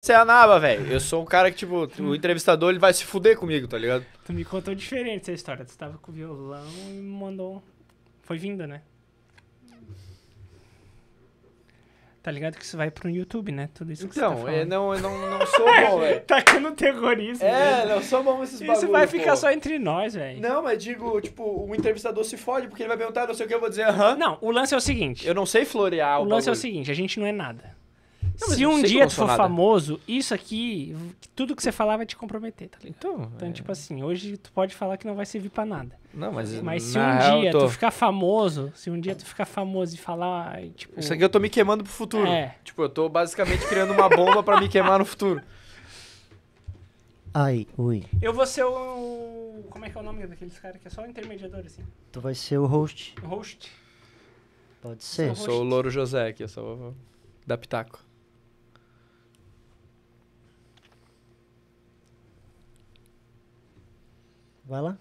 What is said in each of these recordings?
Você é a naba, velho. Eu sou um cara que, tipo, o entrevistador ele vai se fuder comigo, tá ligado? Tu me contou diferente essa história. Tu tava com o violão e me mandou... Foi vindo, né? Tá ligado que isso vai pro YouTube, né? Tudo isso que você tá Então, falando. eu não sou bom, velho. Tá tendo terrorismo. É, né? não sou bom nesses bagulhos. Isso vai ficar pô. só entre nós, velho. Não, mas digo, tipo, o entrevistador se fode porque ele vai perguntar não sei o que, eu vou dizer aham. Não, o lance é o seguinte. Eu não sei florear O o lance é o bagulho. seguinte, a gente não é nada. Não, mas Se eu um sei que eu dia não tu sou for nada. famoso, isso aqui, tudo que você falar vai te comprometer, tá ligado? Então, Então, tipo assim, hoje tu pode falar que não vai servir pra nada. não, mas Mas se na um real, dia eu tô... tu ficar famoso, e falar, tipo... Isso aqui eu tô me queimando pro futuro. É. Tipo, eu tô basicamente criando uma bomba pra me queimar no futuro. Ai, ui. Eu vou ser o... Como é que é o nome daqueles caras que é só o intermediador, assim? Tu vai ser o host. O host. Pode ser. Eu sou o Louro José aqui, eu sou da Pitaco. Vai lá.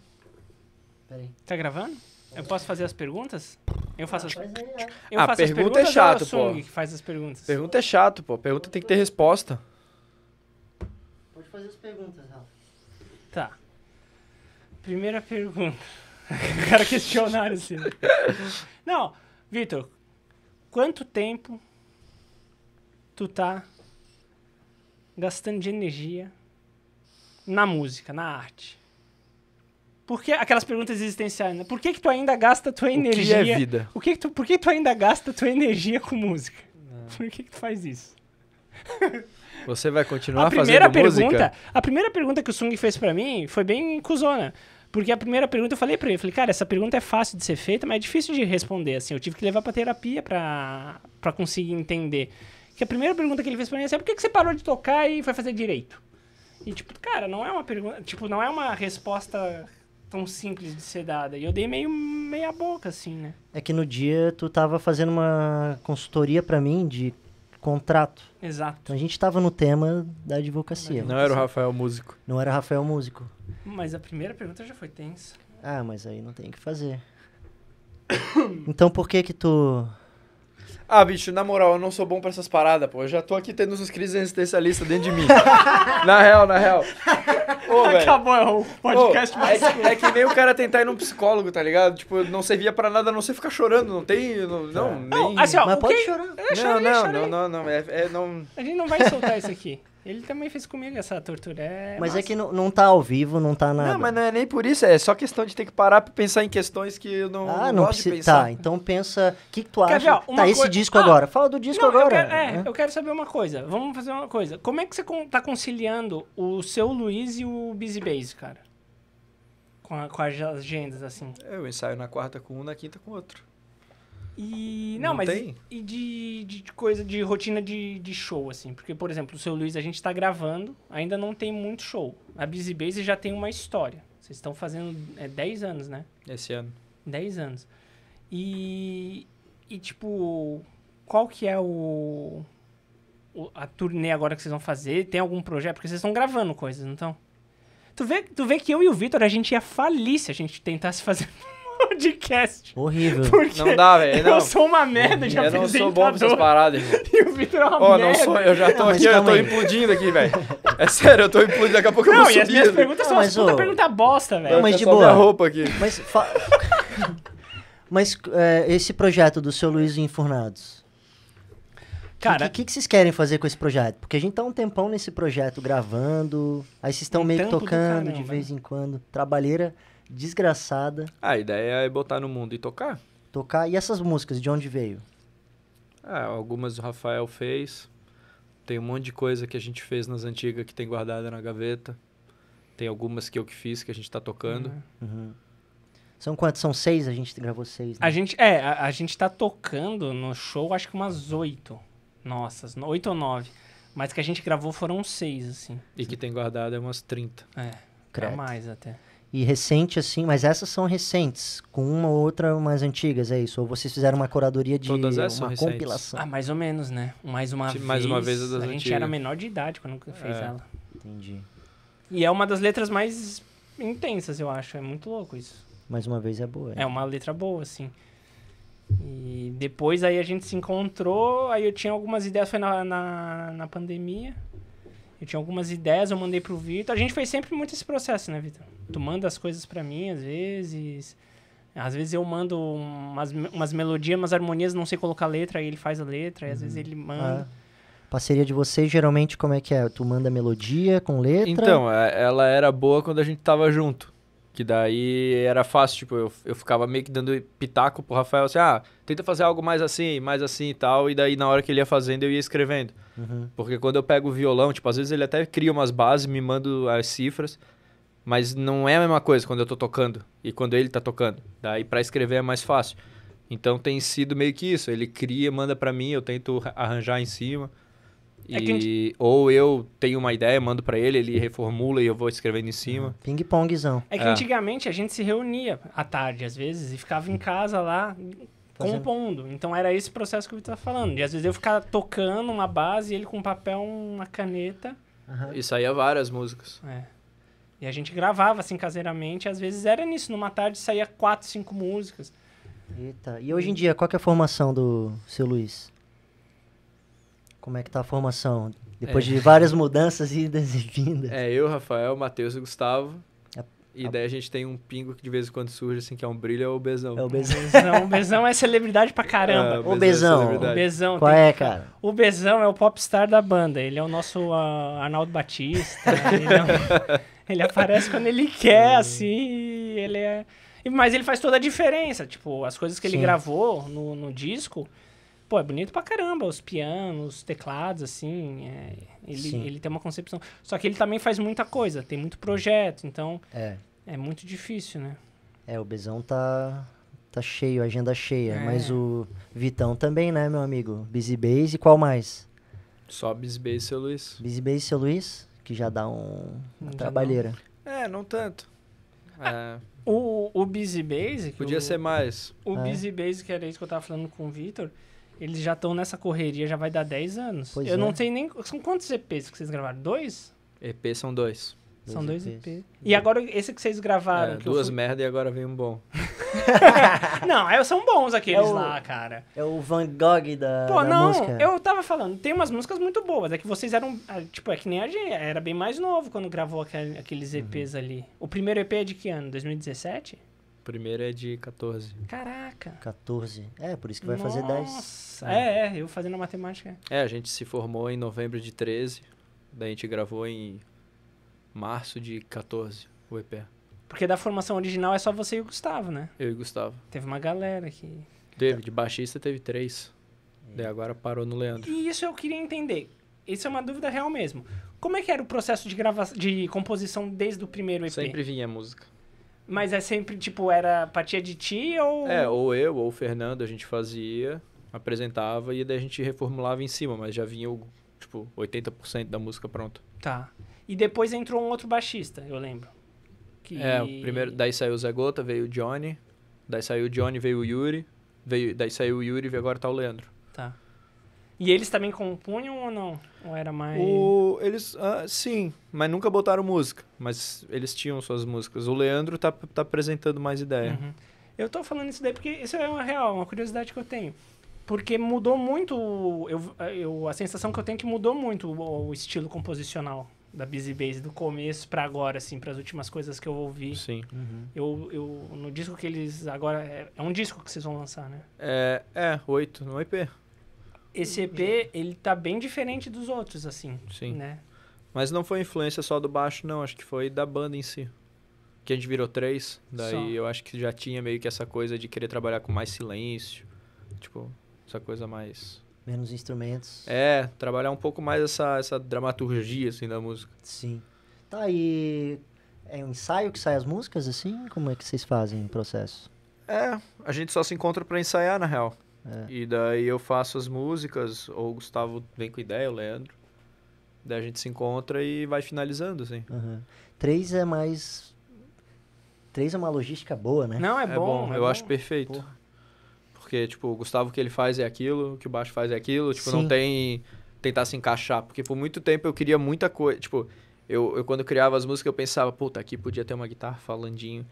Peraí. Tá gravando? Eu posso fazer as perguntas? Eu faço as, Faz aí, ó. eu Ah, faço as pergunta perguntas é chato, ou é o Sung pô. que faz as perguntas? Pergunta é chato, pô. Pergunta tem que ter resposta. Pode fazer as perguntas, Rafa. Tá. Primeira pergunta. O cara questionário, assim. Não, Vitor, quanto tempo tu tá gastando de energia na música, na arte? Por que aquelas perguntas existenciais, né? Por que tu ainda gasta tua energia? O que é vida? Por que tu ainda gasta tua energia com música? Por que tu faz isso? Você vai continuar A primeira fazendo música? pergunta, a primeira pergunta que o Sung fez pra mim foi bem cuzona. Porque a primeira pergunta eu falei pra ele, cara, essa pergunta é fácil de ser feita, mas é difícil de responder, assim. Eu tive que levar pra terapia pra conseguir entender. Que a primeira pergunta que ele fez pra mim é assim, por que você parou de tocar e foi fazer direito? E tipo, cara, não é uma pergunta, tipo, não é uma resposta tão simples de ser dada. E eu dei meia boca, assim, né? É que no dia tu tava fazendo uma consultoria pra mim de contrato. Exato. Então a gente tava no tema da advocacia. Não era o Rafael músico. Não era Rafael músico. Mas a primeira pergunta já foi tensa. Ah, mas aí não tem o que fazer. Então por que que tu... Ah, bicho, na moral, eu não sou bom pra essas paradas, pô. Eu já tô aqui tendo umas crises existencialistas dentro de mim. Na real. Ô, velho. Acabou o podcast Ô, mais é que nem o cara tentar ir num psicólogo, tá ligado? Tipo, não servia pra nada a não ser ficar chorando. Não tem. Não, nem. assim, ó, Mas o pode que- chorar. Eu chorei. Não. A gente não vai soltar isso aqui. Ele também fez comigo essa tortura. Mas massa. é que não tá ao vivo, não tá nada. Não, mas não é nem por isso, é só questão de ter que parar pra pensar em questões que eu não não gosto de precisa. pensar. Tá, então pensa. O que tu Quer acha? ver, ó, uma Tá, esse coi- disco Ah, agora. Fala do disco Não, agora. eu quero saber uma coisa. Vamos fazer uma coisa. Como é que você tá conciliando o seu Luiz e o Busy Base, cara? Com as agendas, assim. Eu ensaio na quarta com um, na quinta com outro. E. Não Não, mas. tem? E de coisa, de rotina de show, assim. Porque, por exemplo, o seu Luiz, a gente tá gravando, ainda não tem muito show. A Busy Base já tem uma história. Vocês estão fazendo 10 anos, né? Esse ano. 10 anos. E tipo, qual que é a turnê agora que vocês vão fazer? Tem algum projeto? Porque vocês estão gravando coisas, não estão? Tu vê que eu e o Vitor, a gente ia falir se a gente tentasse fazer um podcast. Horrível. Porque Não dá, velho. eu Não. sou uma merda de Eu não apresentador. sou bom pra essas paradas, irmão. E o Vitor é uma Ó, merda. não sou, eu já tô Não, mas aqui, eu calma tô aí. implodindo aqui, velho. É sério, eu tô implodindo, daqui a pouco eu Não, vou e as subir. minhas perguntas são Não, as mas, puta ô, pergunta bosta, velho. Não, mas de Só boa. minha roupa aqui. Mas, mas esse projeto do seu Luiz Enfurnados, Cara, o que vocês querem fazer com esse projeto? Porque a gente tá um tempão nesse projeto gravando, aí vocês estão Um meio que trampo do tocando de caramba, vez em quando, trabalheira desgraçada, A ideia é botar no mundo e tocar. tocar. E essas músicas, de onde veio? Ah, algumas o Rafael fez. Tem um monte de coisa que a gente fez nas antigas que tem guardada na gaveta. Tem algumas que eu que fiz, que a gente tá tocando. Uhum. São quantos? São 6? A gente gravou 6, né? a gente tá tocando no show, acho que umas 8. Nossas, 8 ou 9. Mas que a gente gravou foram 6, assim. E que tem guardada é umas 30. Pra Credo. mais até. E recente, assim, mas essas são recentes, com uma ou outra mais antigas, é isso? Ou vocês fizeram uma curadoria de Todas essas são uma recentes. compilação? Ah, mais ou menos, né? Mais uma vez. Mais uma vez a das A gente antigas. era menor de idade quando fez É. ela. Entendi. E é uma das letras mais intensas, eu acho. É muito louco isso. Mais uma vez é boa. É uma letra boa, assim. E depois aí a gente se encontrou, aí eu tinha algumas ideias, foi na pandemia. Eu tinha algumas ideias, eu mandei pro Vitor. A gente fez sempre muito esse processo, né, Vitor? Tu manda as coisas pra mim, às vezes. Às vezes eu mando umas melodias, umas harmonias, não sei colocar letra, aí ele faz a letra, aí às vezes ele manda. Parceria de vocês, geralmente, como é que é? Tu manda melodia com letra? Então, ela era boa quando a gente tava junto. Que daí era fácil, tipo, eu ficava meio que dando pitaco pro Rafael, assim, tenta fazer algo mais assim e tal, e daí na hora que ele ia fazendo, eu ia escrevendo. Porque quando eu pego o violão, tipo, às vezes ele até cria umas bases, me manda as cifras, mas não é a mesma coisa quando eu tô tocando e quando ele tá tocando. Daí pra escrever é mais fácil. Então tem sido meio que isso, ele cria, manda pra mim, eu tento arranjar em cima. Ou eu tenho uma ideia, mando pra ele, ele reformula e eu vou escrevendo em cima. Ping-pongzão. É que antigamente a gente se reunia à tarde, às vezes, e ficava em casa lá compondo. Então era esse processo que o Vitor tá falando. E às vezes eu ficava tocando uma base e ele com um papel, uma caneta. E saía várias músicas. E a gente gravava assim caseiramente. Às vezes era nisso, numa tarde saía 4, 5 músicas. Eita. E hoje em dia, qual que é a formação do seu Luiz? Como é que tá a formação? Depois de várias mudanças, idas e vindas. Eu, Rafael, Matheus e Gustavo. E daí a gente tem um pingo que de vez em quando surge, assim, que é um brilho, é o Bezão. É o Bezão. O Bezão é celebridade pra caramba. O Bezão. O Bezão. Qual é, cara? O Bezão é o popstar da banda. Ele é o nosso Arnaldo Batista. Ele aparece quando ele quer, assim. Mas ele faz toda a diferença. Tipo, as coisas que ele gravou no disco... Pô, é bonito pra caramba, os pianos, os teclados, assim, ele tem uma concepção. Só que ele também faz muita coisa, tem muito projeto, então é muito difícil, né? O Bezão tá cheio, agenda cheia, mas o Vitão também, né, meu amigo? Busy Base, e qual mais? Só Busy Base, seu Luiz. Busy Base, seu Luiz, que já dá uma trabalheira. Não tanto. O Busy Base... Podia ser mais. O Busy Base, que era isso que eu tava falando com o Vitor... Eles já estão nessa correria, já vai dar 10 anos. Eu não sei nem... São quantos EPs que vocês gravaram? 2? EP são 2. São 2 EPs. E agora, esse que vocês gravaram... Duas merda e agora vem um bom. Não, são bons aqueles lá, cara. É o Van Gogh da música. Eu tava falando, tem umas músicas muito boas. É que vocês eram... Tipo, é que nem a gente. Era bem mais novo quando gravou aqueles EPs ali. O primeiro EP é de que ano? 2017? O primeiro é de 14. Caraca. 14. Por isso que vai fazer 10. Nossa. Eu fazendo a matemática. A gente se formou em novembro de 13. Daí a gente gravou em março de 14, o EP. Porque da formação original é só você e o Gustavo, né? Eu e o Gustavo. Teve uma galera que... De baixista teve 3. Daí agora parou no Leandro. E isso eu queria entender. Isso é uma dúvida real mesmo. Como é que era o processo de composição desde o primeiro EP? Sempre vinha música. Mas é sempre, tipo, era partia de ti ou... Ou eu, ou o Fernando, a gente fazia, apresentava e daí a gente reformulava em cima, mas já vinha, 80% da música pronta. Tá. E depois entrou um outro baixista, eu lembro. O primeiro, daí saiu o Zé Gota, veio o Johnny, daí saiu o Johnny, veio o Yuri, daí saiu o Yuri e agora tá o Leandro. Tá. E eles também compunham ou não? Ou era mais... Eles, sim, mas nunca botaram música. Mas eles tinham suas músicas. O Leandro tá apresentando mais ideia. Uhum. Eu tô falando isso daí porque isso é uma curiosidade que eu tenho. Porque mudou muito... a sensação que eu tenho é que mudou muito o estilo composicional da Busy Base, do começo pra agora, assim, pras últimas coisas que eu ouvi. Sim. Eu no disco que eles... Agora, é um disco que vocês vão lançar, né? 8, no EP. Esse EP, ele tá bem diferente dos outros, assim. Sim. Né? Mas não foi influência só do baixo, não. Acho que foi da banda em si. Que a gente virou 3. Daí Só. eu acho que já tinha meio que essa coisa de querer trabalhar com mais silêncio. Tipo, essa coisa mais... Menos instrumentos. Trabalhar um pouco mais essa dramaturgia, assim, da música. Sim. Tá, e... É um ensaio que sai as músicas, assim? Como é que vocês fazem o processo? A gente só se encontra pra ensaiar, na real. E daí eu faço as músicas, ou o Gustavo vem com ideia, o Leandro. Daí a gente se encontra e vai finalizando, assim. 3 é mais... 3 é uma logística boa, né? Não, é bom. Eu acho perfeito. Porra. Porque, tipo, o Gustavo, o que ele faz é aquilo, o que o baixo faz é aquilo. Tipo, Sim. não tem tentar se encaixar. Porque por muito tempo eu queria muita coisa. Tipo, eu quando criava as músicas eu pensava, puta, aqui podia ter uma guitarra falandinho.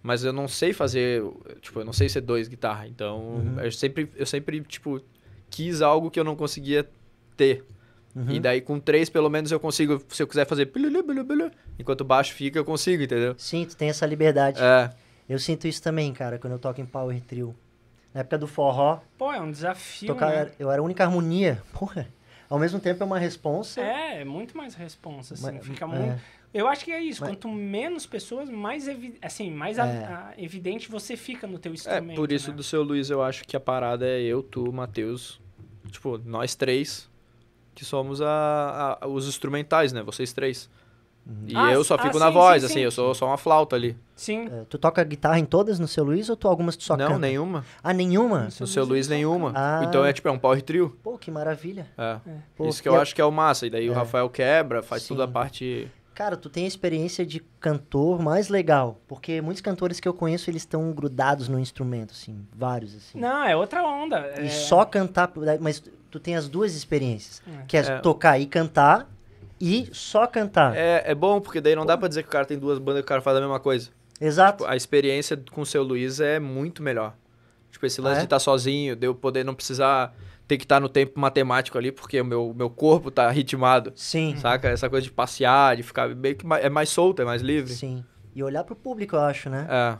Mas eu não sei fazer, tipo, eu não sei ser 2 guitarras. Então, eu sempre, tipo, quis algo que eu não conseguia ter. E daí com 3, pelo menos, eu consigo, se eu quiser fazer... Enquanto o baixo fica, eu consigo, entendeu? Sim, tu tem essa liberdade. É. Eu sinto isso também, cara, quando eu toco em Power Trio. Na época do forró, Pô, é um desafio, tocar, né? eu era a única harmonia. Porra, ao mesmo tempo é uma responsa. É muito mais responsa, assim. Mas- Fica é. muito... Eu acho que é isso. Mas- Quanto menos pessoas, mais, evidente você fica no teu É, instrumento, por isso né? do seu Luiz, eu acho que a parada é eu, tu, Matheus, tipo, nós 3, que somos os instrumentais, né? Vocês 3. E eu só fico na sim, voz, sim, assim, sim. eu sou só uma flauta ali. Sim. Tu toca guitarra em todas no seu Luiz ou tu algumas tu só Não, canta? nenhuma. Ah, nenhuma? No seu Luiz, nenhuma. Ah. Então é tipo, é um power trio. Pô, que maravilha. É. Pô, Isso que eu acho que é o massa. E daí o É. Rafael quebra, faz Sim. toda a parte... Cara, tu tem a experiência de cantor mais legal, porque muitos cantores que eu conheço, eles estão grudados no instrumento, assim, vários, assim. Não, é outra onda. E só cantar, mas tu tem as duas experiências, É. que é tocar e cantar, e só cantar. É bom, porque daí não dá pra dizer que o cara tem 2 bandas e o cara faz a mesma coisa. Exato. A experiência com o seu Luiz é muito melhor. Tipo, esse lance Ah, é? de estar sozinho, de eu poder não precisar ter que estar no tempo matemático ali, porque o meu corpo tá ritmado, Sim, saca? Essa coisa de passear, de ficar meio que é mais solto, é mais livre. sim. E olhar pro público, eu acho, né? É.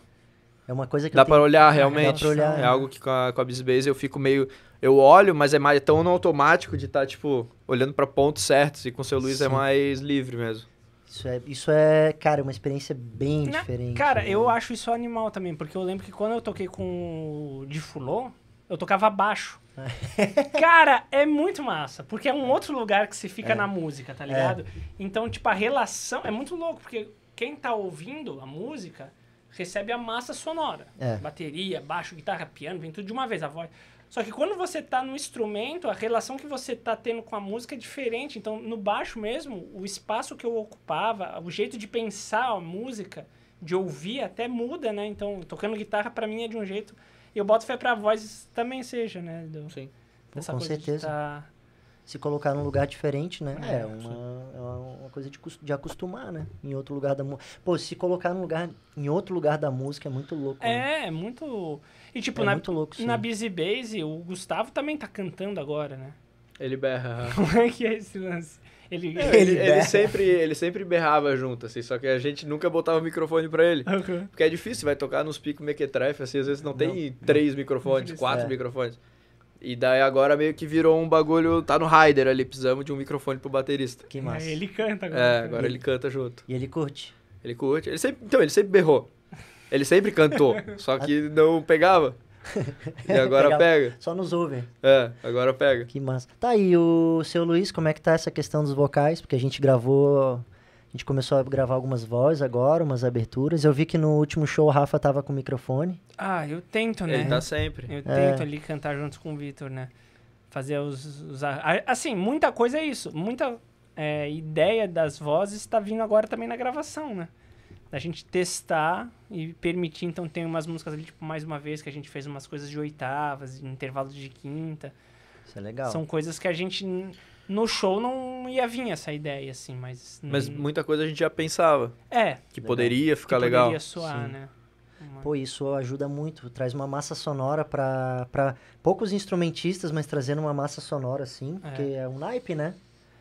É uma coisa que Dá eu pra tenho... olhar realmente. Dá pra olhar, É né? algo que com a Bizbase eu fico meio... Eu olho, mas é tão no automático de estar, tipo, olhando pra pontos certos. E com o seu Luiz é Sim. mais livre mesmo. Isso é, cara, uma experiência bem Né? diferente. Cara, né? eu acho isso animal também, porque eu lembro que quando eu toquei com o Difulô, eu tocava baixo. Cara, é muito massa, porque é um outro lugar que se fica na música, tá ligado? Então, tipo, a relação é muito louco, porque quem tá ouvindo a música recebe a massa sonora. É. Bateria, baixo, guitarra, piano, vem tudo de uma vez, a voz. Só que quando você tá no instrumento, a relação que você tá tendo com a música é diferente. Então, no baixo mesmo, o espaço que eu ocupava, o jeito de pensar a música, de ouvir, até muda, né? Então, tocando guitarra pra mim é de um jeito. E eu boto fé pra voz também seja, né? Sim. Dessa com coisa certeza. de tá... Se colocar num lugar diferente, né? É, É uma coisa de acostumar, né? Em outro lugar da música. Pô, se colocar em outro lugar da música é muito louco. Né? É muito... E tipo, É na, muito louco, sim. na Busy Base, o Gustavo também tá cantando agora, né? Ele berra. Como é que é esse lance? Ele... Ele sempre berrava junto, assim. Só que a gente nunca botava o microfone pra ele. Uhum. Porque é difícil, vai tocar nos picos mequetrefe, assim. Às vezes não tem 3 microfones, Isso, 4 é. microfones. E daí agora meio que virou um bagulho... Tá no rider ali, precisamos de um microfone pro baterista. Que massa. Ele canta agora. É, agora ele canta junto. E ele curte. Ele curte. Ele sempre berrou. Ele sempre cantou, só que não pegava. E agora Pegava. pega. Só nos ouvem. É, agora pega. Que massa. Tá aí, o seu Luiz, como é que tá essa questão dos vocais? Porque a gente começou a gravar algumas vozes agora, umas aberturas. Eu vi que no último show o Rafa tava com o microfone. Ah, eu tento, né? Ele tá sempre. Eu tento ali cantar junto com o Vitor, né? Fazer assim, muita coisa é isso. Muita ideia das vozes tá vindo agora também na gravação, né? Da gente testar e permitir. Então tem umas músicas ali, tipo, mais uma vez, que a gente fez umas coisas de oitavas, em intervalo de quinta. Isso é legal. São coisas que a gente... No show não ia vir essa ideia, assim, mas... Mas muita coisa a gente já pensava. Que Legal. poderia ficar que legal. poderia soar, Sim. né? Pô, isso ajuda muito. Traz uma massa sonora pra poucos instrumentistas, mas trazendo uma massa sonora, assim. Porque é um naipe, né?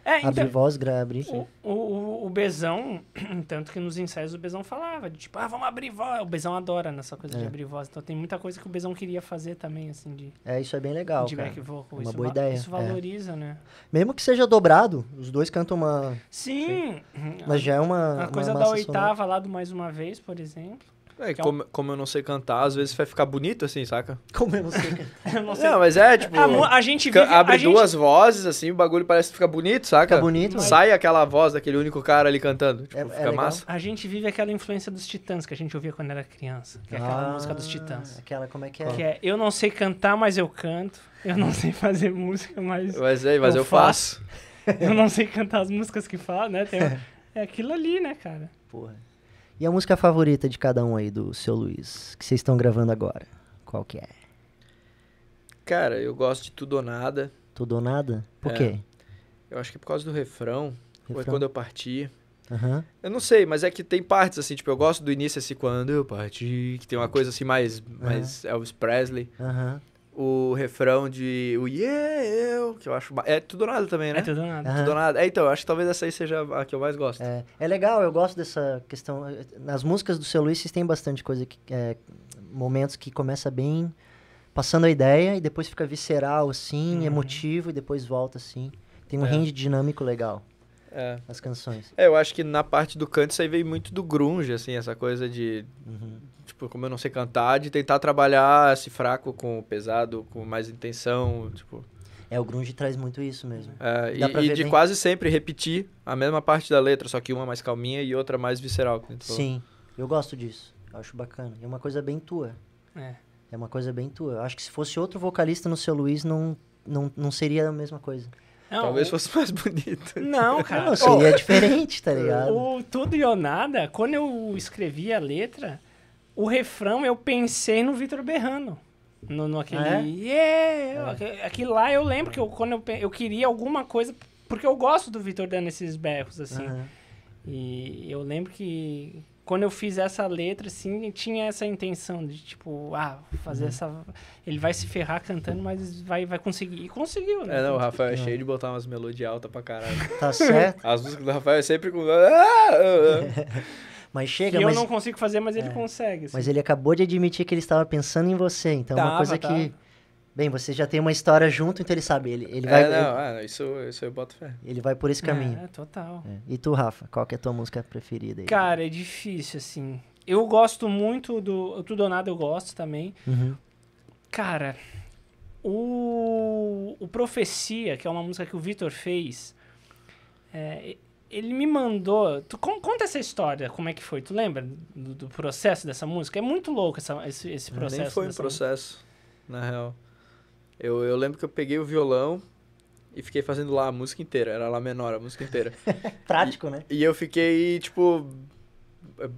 Então, Abrir voz, abrir. o Bezão, tanto que nos ensaios o Bezão falava, de tipo, vamos abrir voz. O Bezão adora nessa coisa de abrir voz. Então tem muita coisa que o Bezão queria fazer também, assim, de Isso é bem legal, de cara. back vocal. É uma Isso boa ideia. Isso valoriza, né? Mesmo que seja dobrado, os dois cantam uma... Sim. Mas já é uma A coisa da massa oitava lá do Mais Uma Vez, por exemplo. É, Que é como eu não sei cantar, às vezes vai ficar bonito assim, saca? Como eu não sei cantar. Eu não sei. Não, mas é tipo... A gente vive... Abre a gente- duas vozes, assim, o bagulho parece que fica bonito, saca? Fica bonito, mas- Sai aquela voz daquele único cara ali cantando. Tipo, É fica legal. massa. A gente vive aquela influência dos Titãs que a gente ouvia quando era criança. Que é aquela música dos Titãs. Aquela, como é que é? Que é, eu não sei cantar, mas eu canto. Eu não sei fazer música, mas Mas eu faço. eu não sei cantar as músicas que falam, né? É aquilo ali, né, cara? Porra. E a música favorita de cada um aí do seu Luiz, que vocês estão gravando agora? Qual que é? Cara, eu gosto de Tudo ou Nada. Tudo ou nada? Por É. quê? Eu acho que é por causa do refrão. Ou é Refrão? quando eu parti. Aham. Eu não sei, mas é que tem partes assim, tipo, eu gosto do início assim, quando eu parti, que tem uma coisa assim mais Elvis Presley. Aham. o refrão de o Yeah, eu, que eu acho... É tudo ou nada também, né? É tudo nada. Tudo ou nada. Então, eu acho que talvez essa aí seja a que eu mais gosto. É legal, eu gosto dessa questão. Nas músicas do Seu Luiz, vocês têm bastante coisa, momentos que começa bem, passando a ideia, e depois fica visceral, assim, emotivo, e depois volta, assim. Tem um range dinâmico legal nas canções. Eu acho que na parte do canto isso aí veio muito do grunge, assim, essa coisa de... Tipo, como eu não sei cantar, de tentar trabalhar esse fraco com o pesado, com mais intenção, tipo... O grunge traz muito isso mesmo. E de quase sempre repetir a mesma parte da letra, só que uma mais calminha e outra mais visceral. Sim, eu gosto disso. Eu acho bacana. É uma coisa bem tua. É uma coisa bem tua. Eu acho que se fosse outro vocalista no Seu Luiz, não seria a mesma coisa. Não, talvez fosse mais bonito. Não, cara. Não, seria diferente, tá ligado? O Tudo e ou Nada, quando eu escrevi a letra, o refrão eu pensei no Vitor berrando. Naquele... Aquilo lá eu lembro que quando eu queria alguma coisa... Porque eu gosto do Vitor dando esses berros, assim. E eu lembro que quando eu fiz essa letra, assim, tinha essa intenção de, tipo, fazer essa... Ele vai se ferrar cantando, mas vai conseguir. E conseguiu, né? Não, o Rafael é cheio de botar umas melodias altas pra caralho. Tá certo. As músicas do Rafael é sempre com... Mas chega, eu não consigo fazer, mas ele consegue. Assim. Mas ele acabou de admitir que ele estava pensando em você. Então é uma coisa que... Bem, você já tem uma história junto, então ele sabe. Ele vai... Isso eu boto fé. Ele vai por esse caminho. Total. E tu, Rafa, qual que é a tua música preferida aí? Cara, é difícil, assim. Eu gosto muito do... Tudo ou Nada eu gosto também. Cara, o Profecia, que é uma música que o Vitor fez... Ele me mandou... Conta essa história, como é que foi? Tu lembra do processo dessa música? É muito louco esse processo. Nem foi um processo, na real. Eu lembro que eu peguei o violão e fiquei fazendo lá a música inteira. Era Lá menor, a música inteira. Prático, né? E eu fiquei, tipo,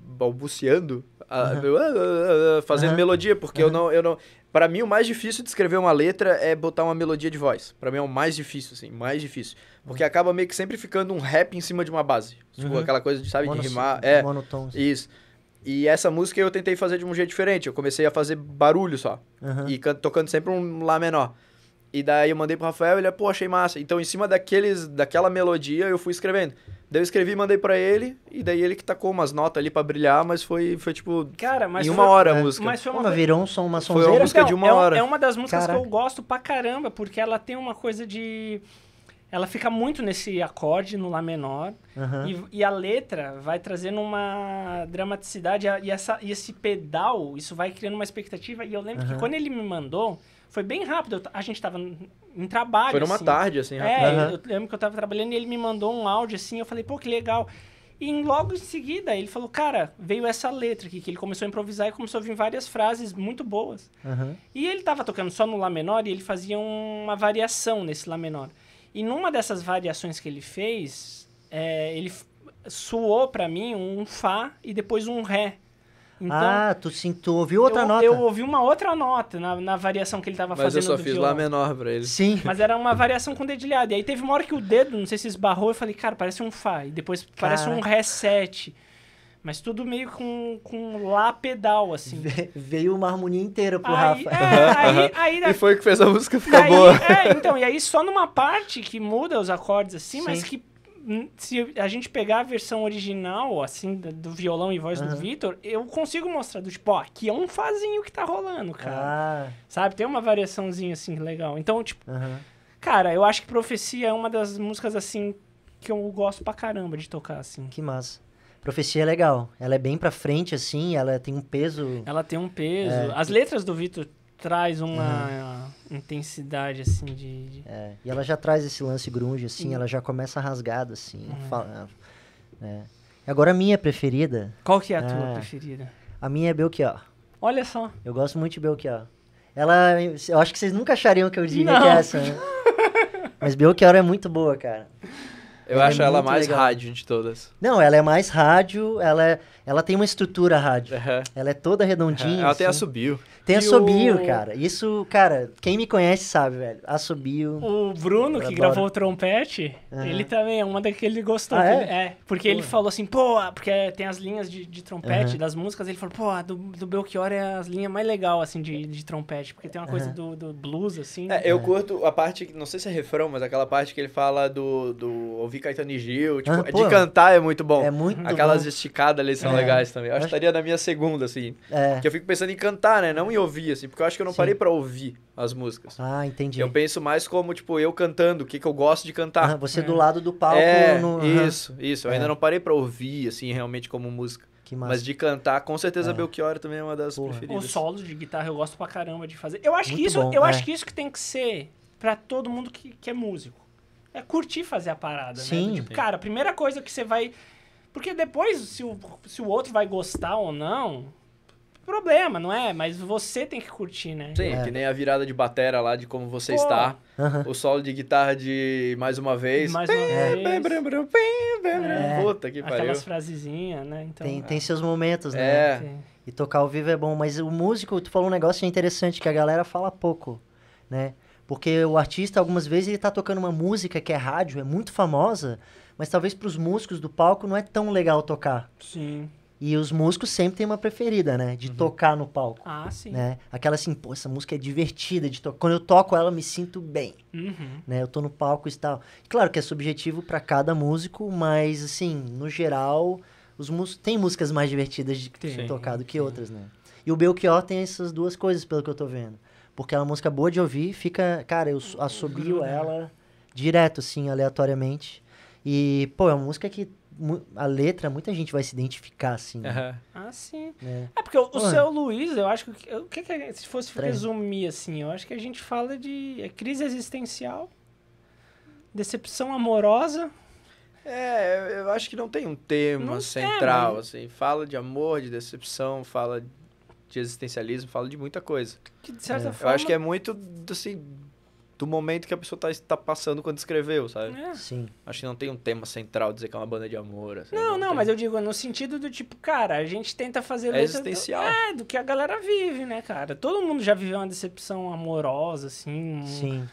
balbuciando, fazendo melodia, porque eu não... Pra mim, o mais difícil de escrever uma letra é botar uma melodia de voz. Pra mim é o mais difícil, assim, mais difícil. Porque acaba meio que sempre ficando um rap em cima de uma base. Tipo, aquela coisa de, sabe, de rimar. Monotons. Isso. E essa música eu tentei fazer de um jeito diferente. Eu comecei a fazer barulho só. E tocando sempre um Lá menor. E daí eu mandei pro Rafael, ele, achei massa. Então, em cima daquela melodia, eu fui escrevendo. Daí eu escrevi e mandei pra ele, e daí ele que tacou umas notas ali pra brilhar, mas foi tipo, cara, mas em uma hora a música. Mas foi uma virou uma sonzeira. Foi uma música de uma hora. É uma das músicas que eu gosto pra caramba, porque ela tem uma coisa de... Ela fica muito nesse acorde, no Lá menor, e a letra vai trazendo uma dramaticidade, e esse pedal, isso vai criando uma expectativa, e eu lembro que quando ele me mandou, foi bem rápido, a gente tava em trabalho, foi numa tarde, assim. Eu lembro que eu tava trabalhando e ele me mandou um áudio, assim, eu falei, pô, que legal. E logo em seguida, ele falou, cara, veio essa letra aqui, que ele começou a improvisar e começou a vir várias frases muito boas. E ele tava tocando só no Lá menor e ele fazia uma variação nesse Lá menor. E numa dessas variações que ele fez, ele soou pra mim um Fá e depois um Ré. Então, tu ouviu outra nota? Eu ouvi uma outra nota na variação que ele tava fazendo do violão. Mas eu só fiz Lá menor pra ele. Sim. Mas era uma variação com dedilhado. E aí teve uma hora que o dedo, não sei se esbarrou, eu falei, cara, parece um Fá. E depois parece um Ré 7. Mas tudo meio com Lá pedal, assim. Veio uma harmonia inteira pro Rafa. E foi o que fez a música ficar boa. Então, e aí só numa parte que muda os acordes, assim, mas que se a gente pegar a versão original, assim, do violão e voz do Vitor, eu consigo mostrar do tipo, aqui é um fazinho que tá rolando, cara. Sabe? Tem uma variaçãozinha, assim, legal. Então, tipo, cara, eu acho que Profecia é uma das músicas, assim, que eu gosto pra caramba de tocar, assim. Que massa. Profecia é legal. Ela é bem pra frente, assim, ela tem um peso... Ela tem um peso. As letras do Vitor traz uma intensidade, assim, E ela já traz esse lance grunge, assim, ela já começa rasgada, assim. Agora a minha preferida... Qual que é a tua preferida? A minha é Belchior. Olha só. Eu gosto muito de Belchior. Eu acho que vocês nunca achariam que eu diria que é essa, né? Mas Belchior é muito boa, cara. Eu Ela acho é ela muito mais legal. rádio de todas. Não, ela é mais rádio, ela tem uma estrutura rádio. Aham. Ela é toda redondinha. Ela tem assim. assobio. Tem E assobio, o- cara. Isso, cara, quem me conhece sabe, velho. Assobio. O Bruno, Eu que adoro. gravou o trompete, Aham. ele também é uma daquele que gostou. Ah, que é? porque ele Pô. falou assim, pô, porque tem as linhas de trompete Aham. das músicas, ele falou, pô, a do Belchior é as linhas mais legais, assim, de trompete, porque tem uma coisa do blues, assim. Eu curto a parte, não sei se é refrão, mas aquela parte que ele fala do ouvir Caetano e Gil. Tipo, Ah, pô. de cantar é muito bom. É muito Aquelas bom. esticadas ali são É. legais também. Eu acho que Acho- estaria na minha segunda, assim. É. Porque eu fico pensando em cantar, né? Não em ouvir, assim. Porque eu acho que eu não Sim. parei pra ouvir as músicas. Ah, entendi. Eu penso mais como, tipo, eu cantando, o que eu gosto de cantar. Ah, você do lado do palco. Aham. Isso. Eu É. ainda não parei pra ouvir, assim, realmente como música. Que massa. Mas de cantar, com certeza, É. Belchior também é uma das Porra. preferidas. Os solos de guitarra eu gosto pra caramba de fazer. Eu acho que Muito isso, bom, eu é. acho que isso que tem que ser pra todo mundo que é músico. É curtir fazer a parada, Sim. né? Do tipo, cara, a primeira coisa que você vai... Porque depois, se o outro vai gostar ou não, problema, não é? Mas você tem que curtir, né? Sim, É. que nem a virada de batera lá, de como você Pô. está. Aham. O solo de guitarra de Mais Uma Vez. Mais uma vez. É. Puta que pariu. Aquelas frasezinhas, né? Então, Tem seus momentos, né? É. tem. E tocar ao vivo é bom, mas o músico, tu falou um negócio interessante que a galera fala pouco, né? Porque o artista, algumas vezes, ele tá tocando uma música que é rádio, é muito famosa, mas talvez pros músicos do palco não é tão legal tocar. Sim. E os músicos sempre têm uma preferida, né? De tocar no palco, Ah, sim. né? Aquela assim, pô, essa música é divertida de tocar. Quando eu toco ela, eu me sinto bem, Uhum. né? Eu tô no palco e tal. Claro que é subjetivo pra cada músico, mas, assim, no geral, os músicos... Tem músicas mais divertidas de Tem, tocar do que outras, né? E o Belchior tem essas duas coisas, pelo que eu tô vendo. Porque é uma música boa de ouvir, fica... Cara, eu assobio ela direto, assim, aleatoriamente. E, pô, é uma música que a letra, muita gente vai se identificar, assim, né? Aham. Ah, sim. Né? É porque o Ué. seu Luiz, eu acho que... O que se fosse Estranho. resumir, assim, eu acho que a gente fala de crise existencial, decepção amorosa. Eu acho que não tem um tema Não- central, mas- assim. Fala de amor, de decepção, fala de existencialismo, fala de muita coisa. Que, de certa Eu forma... acho que é muito, assim, do momento que a pessoa tá passando quando escreveu, sabe? É. Sim. Acho que não tem um tema central, dizer que é uma banda de amor, assim. Não, tem. mas eu digo no sentido do tipo, cara, a gente tenta fazer letra existencial. do que a galera vive, né, cara? Todo mundo já viveu uma decepção amorosa, assim. Sim.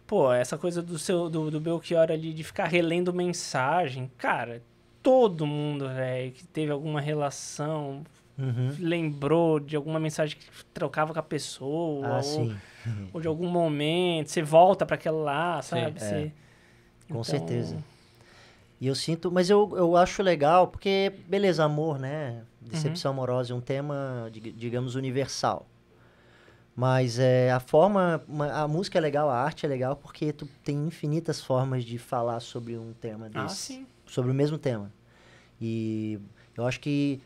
Pô, essa coisa do Belchior ali de ficar relendo mensagem. Cara, todo mundo, velho, que teve alguma relação, Uhum. lembrou de alguma mensagem que trocava com a pessoa. Ah, ou, sim. ou de algum momento. Você volta pra aquela lá, sabe? Sim, Você- Com Então, certeza. E eu sinto, mas eu acho legal, porque, beleza, amor, né? Decepção amorosa é um tema, digamos, universal. Mas a forma, a música é legal, a arte é legal, porque tu tem infinitas formas de falar sobre um tema desse. Ah, sim. Sobre o mesmo tema. E eu acho que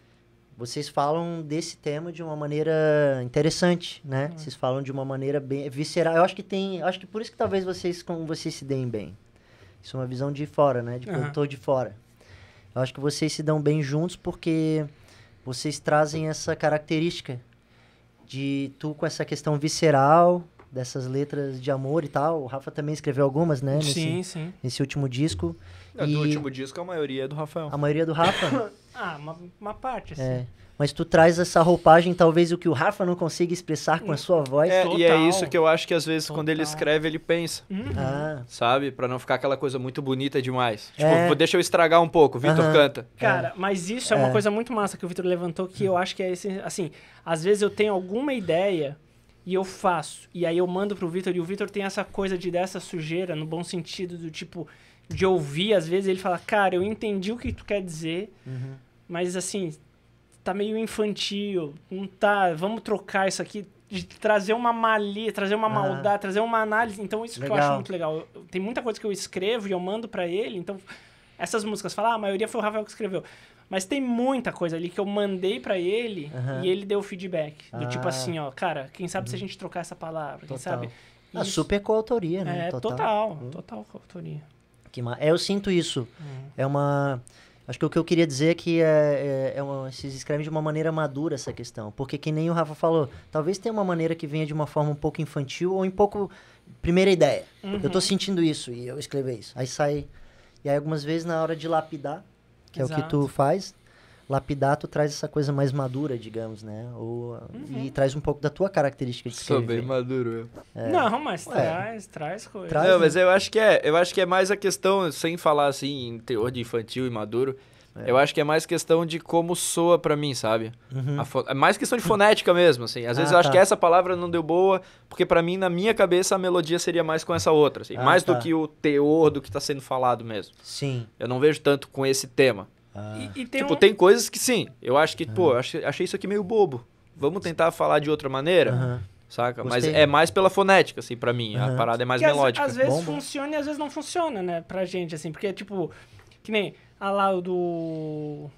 vocês falam desse tema de uma maneira interessante, né? Vocês falam de uma maneira bem visceral. Eu acho que por isso que talvez vocês se deem bem. Isso é uma visão de fora, né? De produtor de fora. Eu acho que vocês se dão bem juntos porque vocês trazem essa característica de tu com essa questão visceral, dessas letras de amor e tal. O Rafa também escreveu algumas, né? Sim. Nesse último disco. Do último disco, a maioria é do Rafael. A maioria do Rafa. Ah, uma parte, assim. É. Mas tu traz essa roupagem, talvez o que o Rafa não consiga expressar com a sua voz. E é Total. isso que eu acho que às vezes quando ele Total. escreve, ele pensa. Ah, Sabe? Pra não ficar aquela coisa muito bonita demais. Tipo, É. deixa eu estragar um pouco, Vitor Aham. canta. Cara, mas isso é uma coisa muito massa que o Vitor levantou, que eu acho que é esse, assim, às vezes eu tenho alguma ideia e eu faço, e aí eu mando pro Vitor, e o Vitor tem essa coisa de dar essa sujeira, no bom sentido do tipo, de ouvir, às vezes ele fala, cara, eu entendi o que tu quer dizer, mas assim, tá meio infantil, não tá, vamos trocar isso aqui, de trazer uma malícia, trazer uma maldade, trazer uma análise, então isso que eu acho Legal. muito legal. Tem muita coisa que eu escrevo e eu mando pra ele, então essas músicas, a maioria foi o Rafael que escreveu. Mas tem muita coisa ali que eu mandei pra ele e ele deu feedback. Do tipo assim, ó, cara, quem sabe se a gente trocar essa palavra, quem Total. sabe... a Isso- super coautoria, né? total coautoria. Eu sinto isso. É uma... Acho que o que eu queria dizer é que vocês escrevem de uma maneira madura essa questão. Porque que nem o Rafa falou, talvez tenha uma maneira que venha de uma forma um pouco infantil ou um pouco... Primeira ideia. Eu tô sentindo isso e eu escrevo isso. Aí sai... E aí algumas vezes na hora de lapidar, que é o que tu Exato. faz, lapidar tu traz essa coisa mais madura, digamos, né? E traz um pouco da tua característica de Sou escrever. bem maduro, eu. Não, mas Ué. traz coisa. Traz, Não, né? mas eu acho que é mais a questão, sem falar assim em teor de infantil e maduro, eu acho que é mais questão de como soa pra mim, sabe? Uhum. É mais questão de fonética mesmo, assim. Às vezes eu acho que essa palavra não deu boa, porque pra mim, na minha cabeça, a melodia seria mais com essa outra, assim. Mais do que o teor do que tá sendo falado mesmo. Sim. Eu não vejo tanto com esse tema. E tem Tipo, um... tem coisas que sim, eu acho que, pô, achei isso aqui meio bobo. Vamos tentar falar de outra maneira, Aham. saca? Gostei. Mas é mais pela fonética, assim, pra mim. A parada é mais que melódica. Às vezes Bom, bom. funciona e às vezes não funciona, né? Pra gente, assim. Porque, tipo, que nem lá o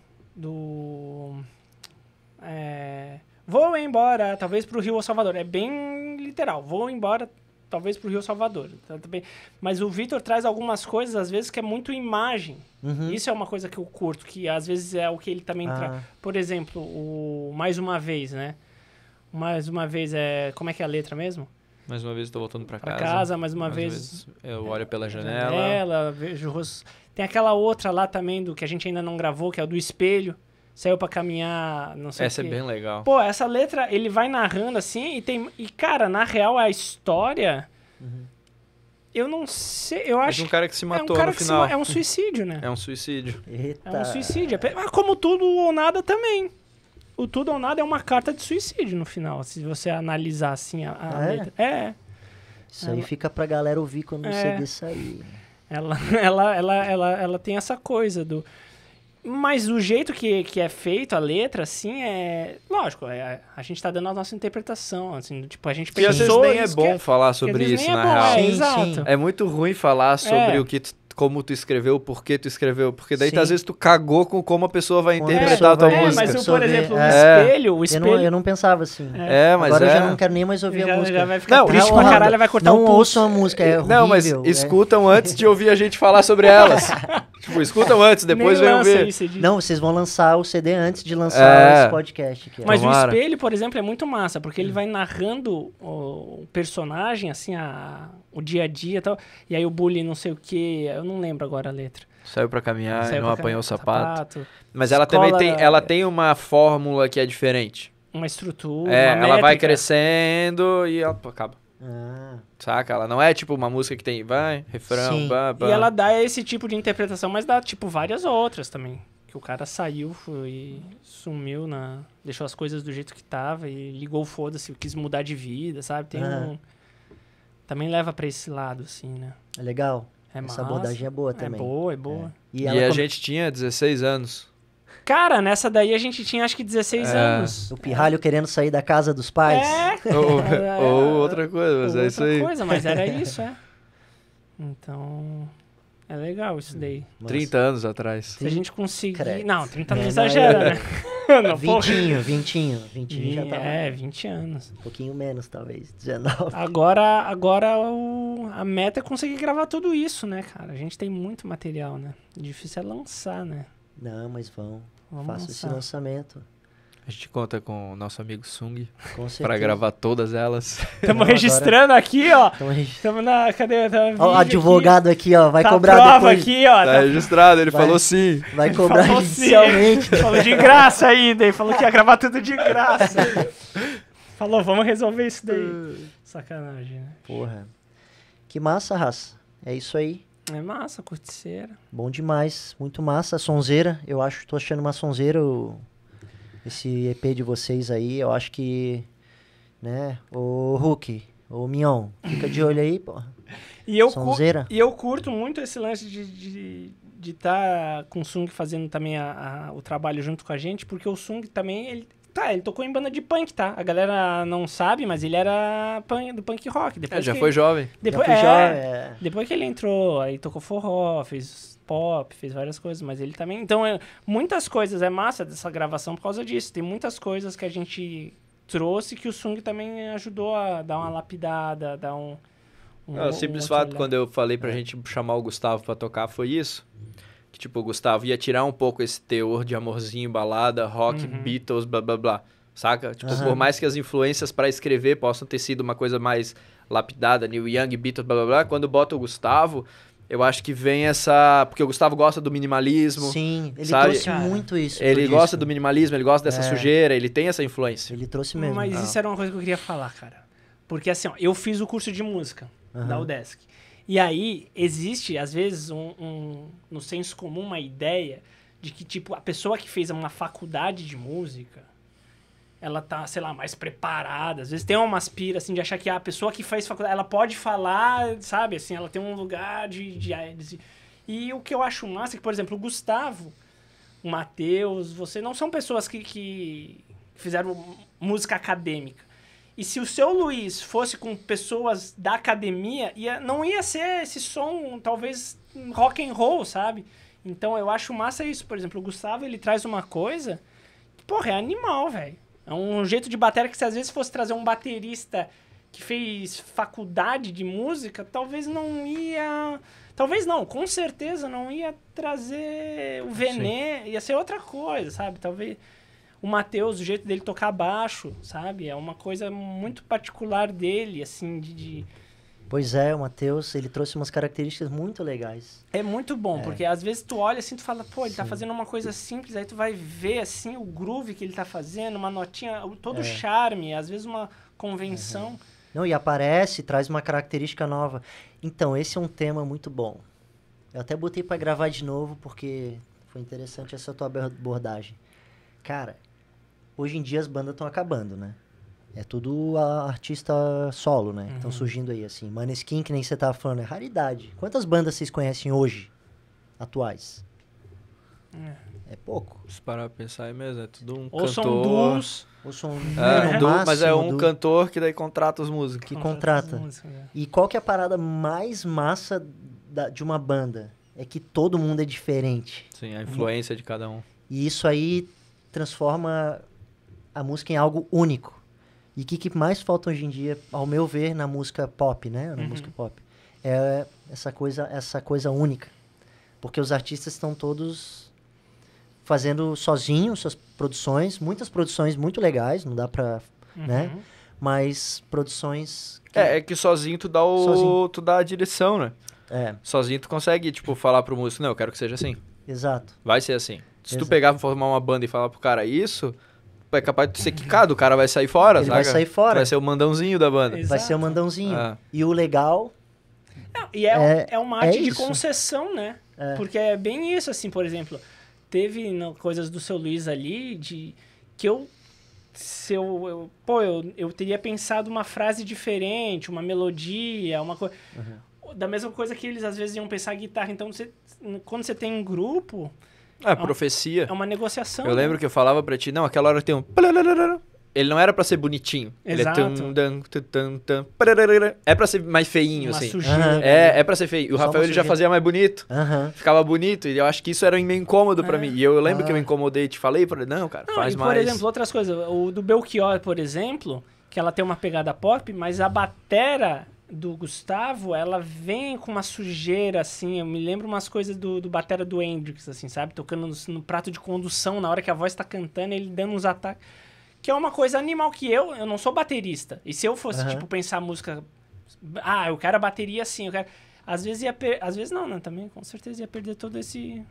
vou embora, talvez pro Rio ou Salvador. É bem literal. Vou embora, talvez pro Rio ou Salvador. Tá bem. Mas o Vitor traz algumas coisas, às vezes, que é muito imagem. Uhum. Isso é uma coisa que eu curto, que às vezes é o que ele também traz. Por exemplo, o Mais Uma Vez, né? Mais uma vez Como é que é a letra mesmo? Mais uma vez eu tô voltando pra Pra casa. casa, mais uma vez. Eu olho pela janela. Vejo o rosto. Tem aquela outra lá também do que a gente ainda não gravou, que é o do espelho. Saiu pra caminhar, não sei Essa o é quê. bem legal. Pô, essa letra, ele vai narrando assim e cara, na real, a história... Eu não sei, eu É acho de um cara que se é um matou cara no que final. é um suicídio, né? É um suicídio. Eita. É um suicídio. Mas como tudo ou nada também. O tudo ou nada é uma carta de suicídio no final, se você analisar assim a É? letra. É. Isso aí fica pra galera ouvir quando o CD sair. Ela tem essa coisa do... Mas o jeito que é feito a letra, assim, é... Lógico, a gente tá dando a nossa interpretação, assim, tipo, a gente E às vezes pensou... nem é isso bom falar às sobre vezes isso, nem é na bom, real. Sim, exato. sim. É muito ruim falar sobre É. o que como tu escreveu, por que tu escreveu. Porque daí Sim. às vezes tu cagou com como a pessoa vai Como a interpretar pessoa a tua vai- música. mas por exemplo, o É. espelho... Eu não pensava assim. Mas Agora eu já é. não quero nem mais ouvir a música. Já vai ficar Não, triste Não, pra caralho, vai cortar não o pulso. ouçam a música, é horrível. Não, mas escutam antes de ouvir a gente falar sobre elas. Tipo, escutam antes, depois Nem venham lança ver. isso, Edi. Não, vocês vão lançar o CD antes de lançar esse podcast aqui. ó. Mas Tomara. o espelho, por exemplo, é muito massa, porque ele vai narrando o personagem, assim, o dia a dia e tal. E aí o bullying não sei o que, eu não lembro agora a letra. Saiu pra caminhar e Saiu não pra apanhou o caminhar, sapato. Mas ela Escola- também tem uma fórmula que é diferente. Uma estrutura, É, uma ela vai métrica. crescendo e ela acaba. Ah, Saca? Ela não é tipo uma música que tem vai, refrão, Sim. pá. E ela dá esse tipo de interpretação, mas dá, tipo, várias outras também. Que o cara saiu e sumiu, deixou as coisas do jeito que tava e ligou o foda-se, quis mudar de vida, sabe? Tem Aham. Também leva pra esse lado, assim, né? é legal. É Essa massa. abordagem é boa também. É boa. E E ela a gente tinha 16 anos. Cara, nessa daí a gente tinha acho que 16 anos. O pirralho querendo sair da casa dos pais. Ou outra coisa, mas Ou é isso outra aí. coisa, mas era isso, é. Então, é legal isso daí. Nossa. 30 anos atrás. Se a gente conseguir... Credo. Não, 30 não Não, exagera, né? Não, pô. Vintinho já tá É, 20 anos. um pouquinho menos, talvez. 19. Agora a meta é conseguir gravar tudo isso, né, cara? A gente tem muito material, né? Difícil é lançar, né? Não, mas vamos. Vamos Faça esse lançar. lançamento. A gente conta com o nosso amigo Sung Com certeza. pra gravar todas elas. Estamos Não, registrando aqui, ó. Então, a gente... Estamos na... Cadê? Tá Ó, o advogado aqui, ó, vai Tá cobrar a prova depois. aqui, ó. Tá registrado, ele Vai. falou sim. Vai cobrar Falou sim. judicialmente. Falou de graça ainda, hein? Falou que ia gravar tudo de graça. Falou, vamos resolver isso daí. Sacanagem, né? Porra. Que massa, raça. É isso aí. É massa, curticeira. Bom demais. Muito massa. Sonzeira. Eu acho, tô achando uma sonzeira esse EP de vocês aí. Eu acho que, né, o Hulk, o Mion, fica de olho aí, porra. E eu, Sonzeira. e eu curto muito esse lance de estar com o Sung fazendo também o trabalho junto com a gente, porque o Sung também, ele tocou em banda de punk, tá? A galera não sabe, mas ele era do punk rock. Depois Já que- foi jovem. Depois, Já fui depois que ele entrou, aí tocou forró, fez pop, fez várias coisas, mas ele também... Então, muitas coisas, é massa dessa gravação por causa disso. Tem muitas coisas que a gente trouxe que o Sung também ajudou a dar uma lapidada, dar um O simples outro fato, olhar. quando eu falei pra gente chamar o Gustavo pra tocar, foi isso. Que, tipo, o Gustavo ia tirar um pouco esse teor de amorzinho, balada, rock, Beatles, blá, blá, blá. Saca? Tipo, Aham. por mais que as influências pra escrever possam ter sido uma coisa mais lapidada, Neil Young, Beatles, blá, blá, blá, quando bota o Gustavo, Eu acho que vem essa... Porque o Gustavo gosta do minimalismo. Sim, ele sabe? trouxe muito isso. Ele pro gosta disco. do minimalismo, ele gosta dessa sujeira, ele tem essa influência. Ele trouxe mesmo. Mas isso era uma coisa que eu queria falar, cara. Porque assim, ó, eu fiz o curso de música da UDESC. E aí, existe, às vezes, no senso comum, uma ideia de que, tipo, a pessoa que fez uma faculdade de música, ela tá, sei lá, mais preparada. Às vezes tem umas piras, assim, de achar que a pessoa que faz faculdade, ela pode falar, sabe, assim, ela tem um lugar de... E o que eu acho massa é que, por exemplo, o Gustavo, o Matheus, você não são pessoas que fizeram música acadêmica. E se o seu Luiz fosse com pessoas da academia, não ia ser esse som, talvez, rock and roll, sabe? Então eu acho massa isso. Por exemplo, o Gustavo, ele traz uma coisa que, porra, é animal, velho. É um jeito de bateria que, se às vezes fosse trazer um baterista que fez faculdade de música, talvez não ia... Talvez não, com certeza não ia trazer o veneno, ia ser outra coisa, sabe? Talvez o Matheus, o jeito dele tocar baixo, sabe? É uma coisa muito particular dele, assim, Pois é, o Matheus, ele trouxe umas características muito legais. É muito bom, porque às vezes tu olha assim, tu fala, pô, ele tá fazendo uma coisa simples, aí tu vai ver, assim, o groove que ele tá fazendo, uma notinha, todo o charme, às vezes uma convenção. Não, e aparece, traz uma característica nova. Então, esse é um tema muito bom. Eu até botei pra gravar de novo, porque foi interessante essa tua abordagem. Cara, hoje em dia as bandas estão acabando, né? É tudo artista solo, né? Estão surgindo aí, assim. Maneskin, que nem você tava falando, é raridade. Quantas bandas vocês conhecem hoje, atuais? É pouco. Se parar pra pensar aí mesmo, é tudo um Ou cantor... são duos, Ou são mas é um cantor que daí contrata os músicos. que contrata. E qual que é a parada mais massa de uma banda? É que todo mundo é diferente. Sim, a influência de cada um. E isso aí transforma a música em algo único. E o que mais falta hoje em dia, ao meu ver, na música pop, né? Na música pop. É essa coisa única. Porque os artistas estão todos fazendo sozinhos suas produções. Muitas produções muito legais, não dá pra... né? Mas produções... É que sozinho tu dá tu dá a direção, né? Sozinho tu consegue, tipo, falar pro músico, não, eu quero que seja assim. Exato. Vai ser assim. Se tu pegar, formar uma banda e falar pro cara isso, é capaz de tu ser quicado, o cara vai sair fora, Ele sabe? vai sair fora. Vai ser o mandãozinho da banda. Exato. Vai ser o mandãozinho. Ah. E o legal... Não, e é uma arte de isso. concessão, né? Porque é bem isso, assim, por exemplo, teve coisas do seu Luiz ali que eu teria pensado uma frase diferente, uma melodia, uma coisa... Da mesma coisa que eles às vezes iam pensar guitarra. Então, quando você tem um grupo... Profecia. É uma negociação. Eu lembro que eu falava pra ti, não, aquela hora tem um... Ele não era pra ser bonitinho. Exato. É pra ser mais feinho, Uma assim. sujeira. É pra ser feio. E o Só uma Rafael ele já sujeira. fazia mais bonito. Aham. Ficava bonito. E eu acho que isso era meio incômodo pra mim. E eu lembro que eu me incomodei e te falei, não, cara, faz e, mais. por exemplo, outras coisas. O do Belchior, por exemplo, que ela tem uma pegada pop, mas a batera do Gustavo, ela vem com uma sujeira, assim. Eu me lembro umas coisas do batera do Hendrix, assim, sabe? Tocando no prato de condução, na hora que a voz tá cantando, ele dando uns ataques. Que é uma coisa animal que eu não sou baterista. E se eu fosse, tipo, pensar música... eu quero a bateria assim, eu quero... Às vezes às vezes não, né? Também, com certeza, ia perder todo esse...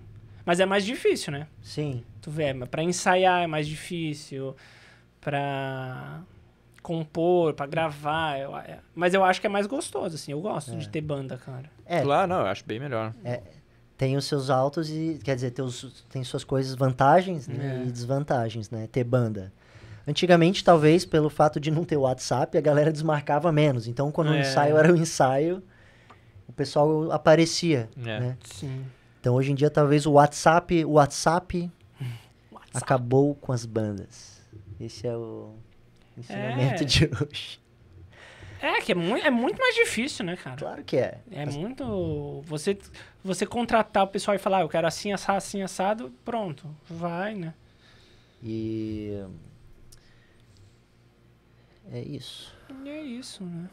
Mas é mais difícil, né? Sim. Tu vê, pra ensaiar é mais difícil, pra compor, pra gravar. Mas eu acho que é mais gostoso, assim. Eu gosto de ter banda, cara. Claro, não, eu acho bem melhor. Tem os seus altos e... Quer dizer, tem suas coisas, vantagens, né? E desvantagens, né? Ter banda. Antigamente, talvez, pelo fato de não ter WhatsApp, a galera desmarcava menos. Então, quando o ensaio era um ensaio, o pessoal aparecia, né? Sim. Então, hoje em dia, talvez o WhatsApp acabou com as bandas. Esse é o ensinamento de hoje. Que é muito mais difícil, né, cara? Claro que é. É muito... Você contratar o pessoal e falar, eu quero assim, assado, pronto. Vai, né? E... É isso. E é isso, né?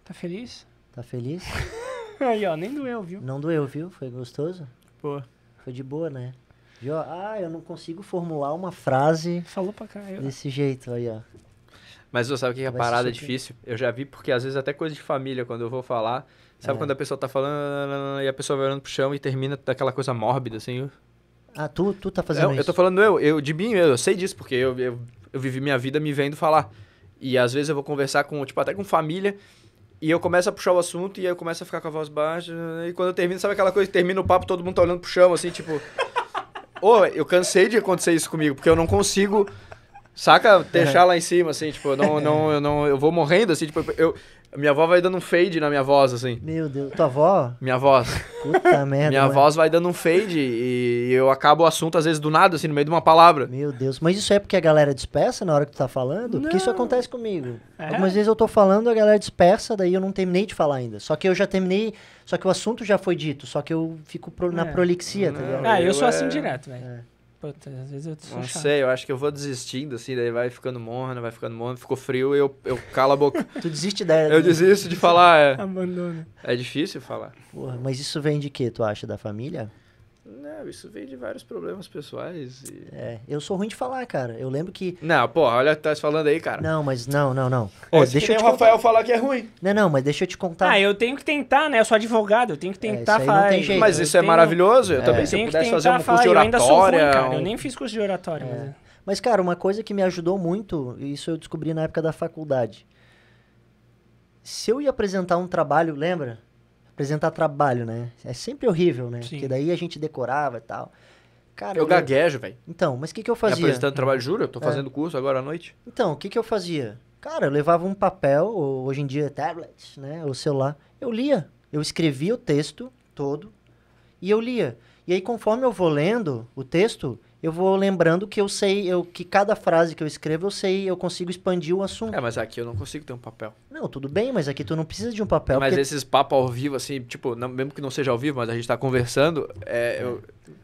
Tá feliz? Tá feliz? Aí, ó, nem doeu, viu? Não doeu, viu? Foi gostoso? Pô. Foi de boa, né? Viu? Eu não consigo formular uma frase Falou pra cá. desse jeito aí, ó. Mas você sabe o que é a Vai se parada surpreender. difícil? Eu já vi, porque às vezes até coisa de família, quando eu vou falar... Sabe quando a pessoa tá falando e a pessoa vai olhando pro chão e termina daquela coisa mórbida, assim? Ah, tu tá fazendo isso. Eu tô falando eu de mim, eu sei disso, porque eu vivi minha vida me vendo falar. E às vezes eu vou conversar com, tipo, até com família, e eu começo a puxar o assunto, e aí eu começo a ficar com a voz baixa, e quando eu termino, sabe aquela coisa que termina o papo, todo mundo tá olhando pro chão, assim, tipo... eu cansei de acontecer isso comigo, porque eu não consigo, saca, deixar lá em cima, assim, tipo, eu vou morrendo, assim, tipo, minha avó vai dando um fade na minha voz, assim. Meu Deus, tua avó? Minha voz. Puta merda. Minha mano. voz vai dando um fade e eu acabo o assunto, às vezes, do nada, assim, no meio de uma palavra. Meu Deus, mas isso é porque a galera dispersa na hora que tu tá falando? Porque isso acontece comigo. Algumas vezes eu tô falando, a galera dispersa, daí eu não terminei de falar ainda. Só que eu já terminei, só que o assunto já foi dito, só que eu fico na prolixia, tá ligado? Eu sou assim direto, velho. Puta, às vezes eu sou Não chato. sei, eu acho que eu vou desistindo, assim, daí vai ficando morno, ficou frio e eu calo a boca. Tu desiste da... Eu desisto de falar, Abandona. é difícil falar. Porra, mas isso vem de quê, tu acha? Da família? Não, isso vem de vários problemas pessoais e... Eu sou ruim de falar, cara. Eu lembro que... Não, porra, olha o que tá falando aí, cara. Não, mas não. Se Deixa eu nem te o Rafael falar que é ruim. Não, mas deixa eu te contar. Eu tenho que tentar, né? Eu sou advogado, eu tenho que tentar isso aí falar. não tem jeito. Mas isso é maravilhoso, eu também, se eu tenho que pudesse fazer tentar um curso de falar. Eu ainda sou ruim, oratória... cara. Eu nem fiz curso de oratória. Mas... Mas, cara, uma coisa que me ajudou muito, e isso eu descobri na época da faculdade. Se eu ia apresentar um trabalho, lembra? Apresentar trabalho, né? É sempre horrível, né? Sim. Porque daí a gente decorava e tal. Cara, Eu gaguejo, velho. Então, mas o que eu Me fazia? apresentando trabalho, juro, eu tô fazendo curso agora à noite. Então, o que eu fazia? Cara, eu levava um papel, ou hoje em dia tablet, né? O celular. Eu lia. Eu escrevia o texto todo e eu lia. E aí, conforme eu vou lendo o texto, eu vou lembrando que eu sei, que cada frase que eu escrevo, eu consigo expandir o assunto. Mas aqui eu não consigo ter um papel. Não, tudo bem, mas aqui tu não precisa de um papel. Mas porque... esses papos ao vivo, assim, tipo, mesmo que não seja ao vivo, mas a gente tá conversando,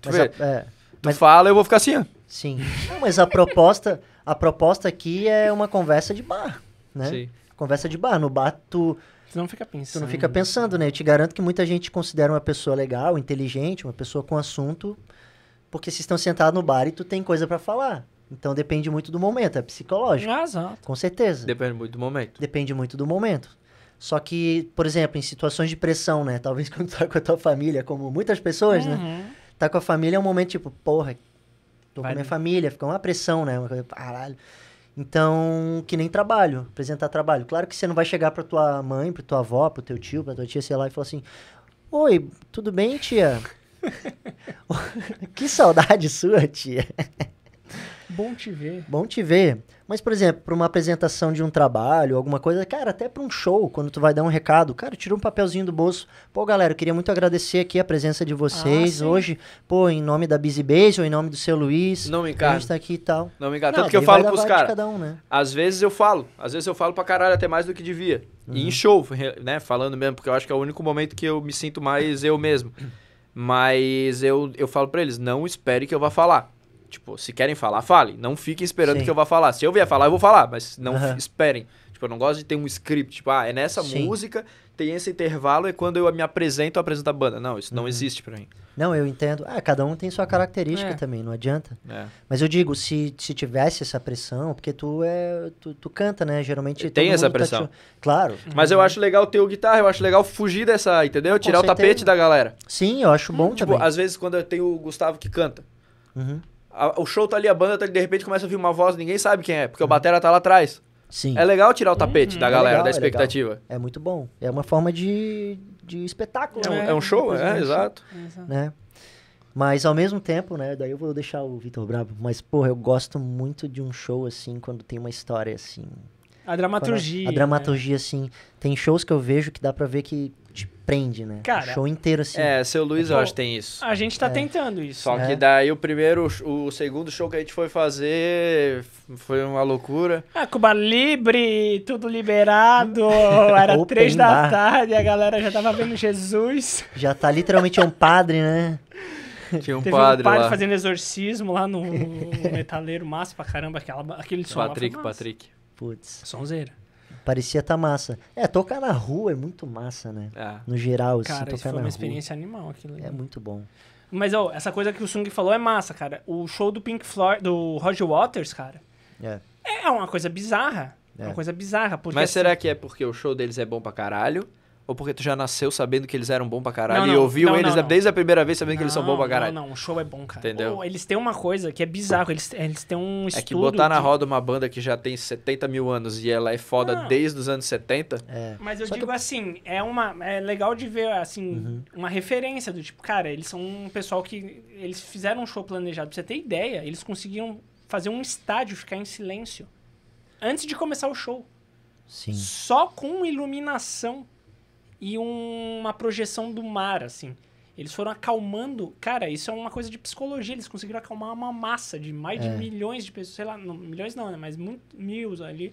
tu Mas vê, mas- fala, eu vou ficar assim, ó. Sim. Não, mas a proposta aqui é uma conversa de bar, né? Sim. Conversa de bar. No bar, tu não fica pensando. não fica pensando, né? Eu te garanto que muita gente considera uma pessoa legal, inteligente, uma pessoa com assunto, porque vocês estão sentados no bar e tu tem coisa pra falar. Então depende muito do momento, é psicológico. Exato. Com certeza. Depende muito do momento. Depende muito do momento. Só que, por exemplo, em situações de pressão, né? Talvez quando tu tá com a tua família, como muitas pessoas, né? Tá com a família é um momento tipo, porra, tô com a minha família, fica uma pressão, né? Uma coisa, caralho. Então, que nem trabalho, apresentar trabalho. Claro que você não vai chegar pra tua mãe, pra tua avó, pro teu tio, pra tua tia, sei lá, e falar assim, oi, tudo bem, tia? Que saudade sua, tia. Bom te ver. Bom te ver. Mas, por exemplo, para uma apresentação de um trabalho, alguma coisa, cara, até para um show, quando tu vai dar um recado, cara, tira um papelzinho do bolso. Pô, galera, eu queria muito agradecer aqui a presença de vocês sim. hoje. Pô, em nome da Busy Base ou em nome do seu Luiz. Não me A encarna. gente tá aqui e tal. Não me engano. Não, Tanto que eu daí falo vai da pros vibe de caras. cada um, né? Às vezes eu falo pra caralho até mais do que devia. E em show, né, falando mesmo, porque eu acho que é o único momento que eu me sinto mais eu mesmo. Mas eu falo pra eles, não espere que eu vá falar. Tipo, se querem falar, falem. Não fiquem esperando Sim. que eu vá falar. Se eu vier falar, eu vou falar, mas não Aham. esperem. Tipo, eu não gosto de ter um script, tipo, é nessa Sim. música, tem esse intervalo, é quando eu me apresento, eu apresento a banda. Não, isso não existe pra mim. Não, eu entendo. Ah, cada um tem sua característica É. também, não adianta. É. Mas eu digo, se tivesse essa pressão, porque tu canta, né? Geralmente Tem todo essa mundo tá pressão. Claro. Mas eu acho legal ter o guitarra, eu acho legal fugir dessa, entendeu? Tirar o certeza. tapete da galera. Sim, eu acho bom Tipo, também. às vezes quando eu tenho o Gustavo que canta, Uhum. o show tá ali, a banda tá ali, de repente começa a ouvir uma voz, ninguém sabe quem é, porque o batera tá lá atrás. Sim. É legal tirar o tapete da É galera, legal, da é expectativa. É muito bom. É uma forma de espetáculo, É um show, exato. né? Mas ao mesmo tempo, né? Daí eu vou deixar o Vitor bravo. Mas, porra, eu gosto muito de um show, assim, quando tem uma história, assim. A dramaturgia. A dramaturgia, assim. Tem shows que eu vejo que dá pra ver que te prende, né? Cara, o show inteiro, assim. É, seu Luiz eu acho que tem isso. A gente tá tentando isso. Só que É. daí o segundo show que a gente foi fazer foi uma loucura. Cuba Libre, tudo liberado. Era Open 3 da bar. tarde, a galera já tava vendo Jesus. Já tá literalmente um padre, né? Tinha um Teve padre um padre lá. fazendo exorcismo lá no metaleiro, massa pra caramba, aquele som lá foi massa. Patrick. Putz, Sonzeira. parecia tá massa. É, tocar na rua é muito massa, né? É. No geral, assim, Cara, isso tocar foi na uma rua. experiência animal aquilo ali. É muito bom. Mas, essa coisa que o Sung falou é massa, cara. O show do Pink Floyd, do Roger Waters, cara, É. é uma coisa bizarra. É uma coisa bizarra. Porque, Mas assim, será que é porque o show deles é bom pra caralho? Ou porque tu já nasceu sabendo que eles eram bom pra caralho Não, e ouviu não, eles não. desde a primeira vez sabendo que eles são bons pra caralho? Não, o show é bom, cara. Entendeu? Eles têm uma coisa que é bizarro. Eles têm um estudo... É que botar na roda uma banda que já tem 70 mil anos e ela é foda Não. desde os anos 70... Mas eu Só digo assim, é legal de ver, assim, uma referência do tipo, cara, eles são um pessoal que... Eles fizeram um show planejado. Pra você ter ideia, eles conseguiram fazer um estádio ficar em silêncio antes de começar o show. Sim. Só com iluminação e uma projeção do mar, assim. Eles foram acalmando... Cara, isso é uma coisa de psicologia. Eles conseguiram acalmar uma massa de mais de milhões de pessoas. Sei lá, não, milhões não, né? Mas mil ali.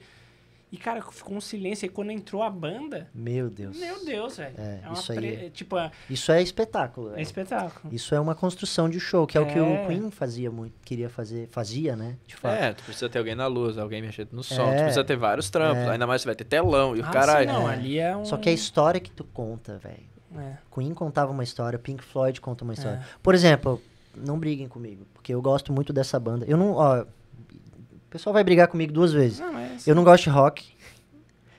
E, cara, ficou um silêncio. E quando entrou a banda... Meu Deus. Meu Deus, velho. Isso aí. Tipo, Isso é espetáculo. é espetáculo. Isso é uma construção de show, que é o que o É. Queen fazia, né? De fato. Tu precisa ter alguém na luz, alguém mexendo no som, tu É. precisa ter vários trampos, ainda mais você vai ter telão e o Ah, caralho. sim, não, ali é um... Só que a história que tu conta, velho. É. Queen contava uma história, Pink Floyd conta uma história. É. Por exemplo, não briguem comigo, porque eu gosto muito dessa banda. Eu não, ó, o pessoal vai brigar comigo 2 vezes. Não, mas... Eu não gosto de rock,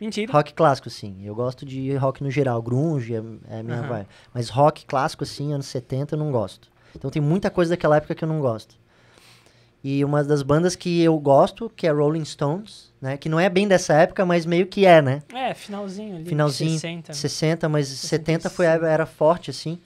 Mentira. rock clássico, sim. Eu gosto de rock no geral, grunge é a minha Aham. vibe. Mas rock clássico, assim, anos 70, eu não gosto. Então tem muita coisa daquela época que eu não gosto. E uma das bandas que eu gosto, que é Rolling Stones, né? Que não é bem dessa época, mas meio que é, né? É, finalzinho ali. Finalzinho, 60. 60, mas 70 foi, 65. era forte, assim.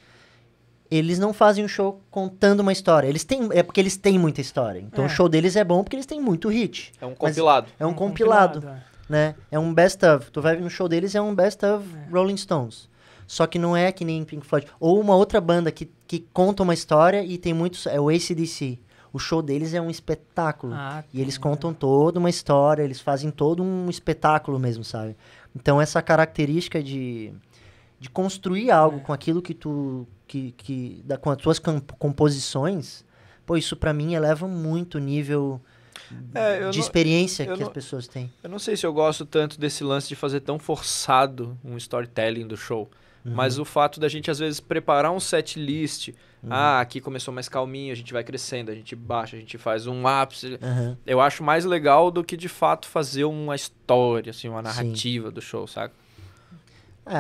Eles não fazem um show contando uma história. É porque eles têm muita história. Então É. o show deles é bom porque eles têm muito hit. É um Mas compilado. É um compilado, né? É um best of. Tu vai no show deles, é um best of Rolling Stones. Só que não é que nem Pink Floyd. Ou uma outra banda que conta uma história e tem muitos... É o AC/DC. O show deles é um espetáculo. E eles contam toda uma história, eles fazem todo um espetáculo mesmo, sabe? Então essa característica de construir algo com aquilo que tu... com as tuas composições, pô, isso pra mim eleva muito o nível de experiência que as pessoas têm. Eu não sei se eu gosto tanto desse lance de fazer tão forçado um storytelling do show. Mas o fato da gente, às vezes, preparar um set list. Aqui começou mais calminho, a gente vai crescendo, a gente baixa, a gente faz um ápice. Eu acho mais legal do que, de fato, fazer uma história, assim, uma narrativa do show, saca?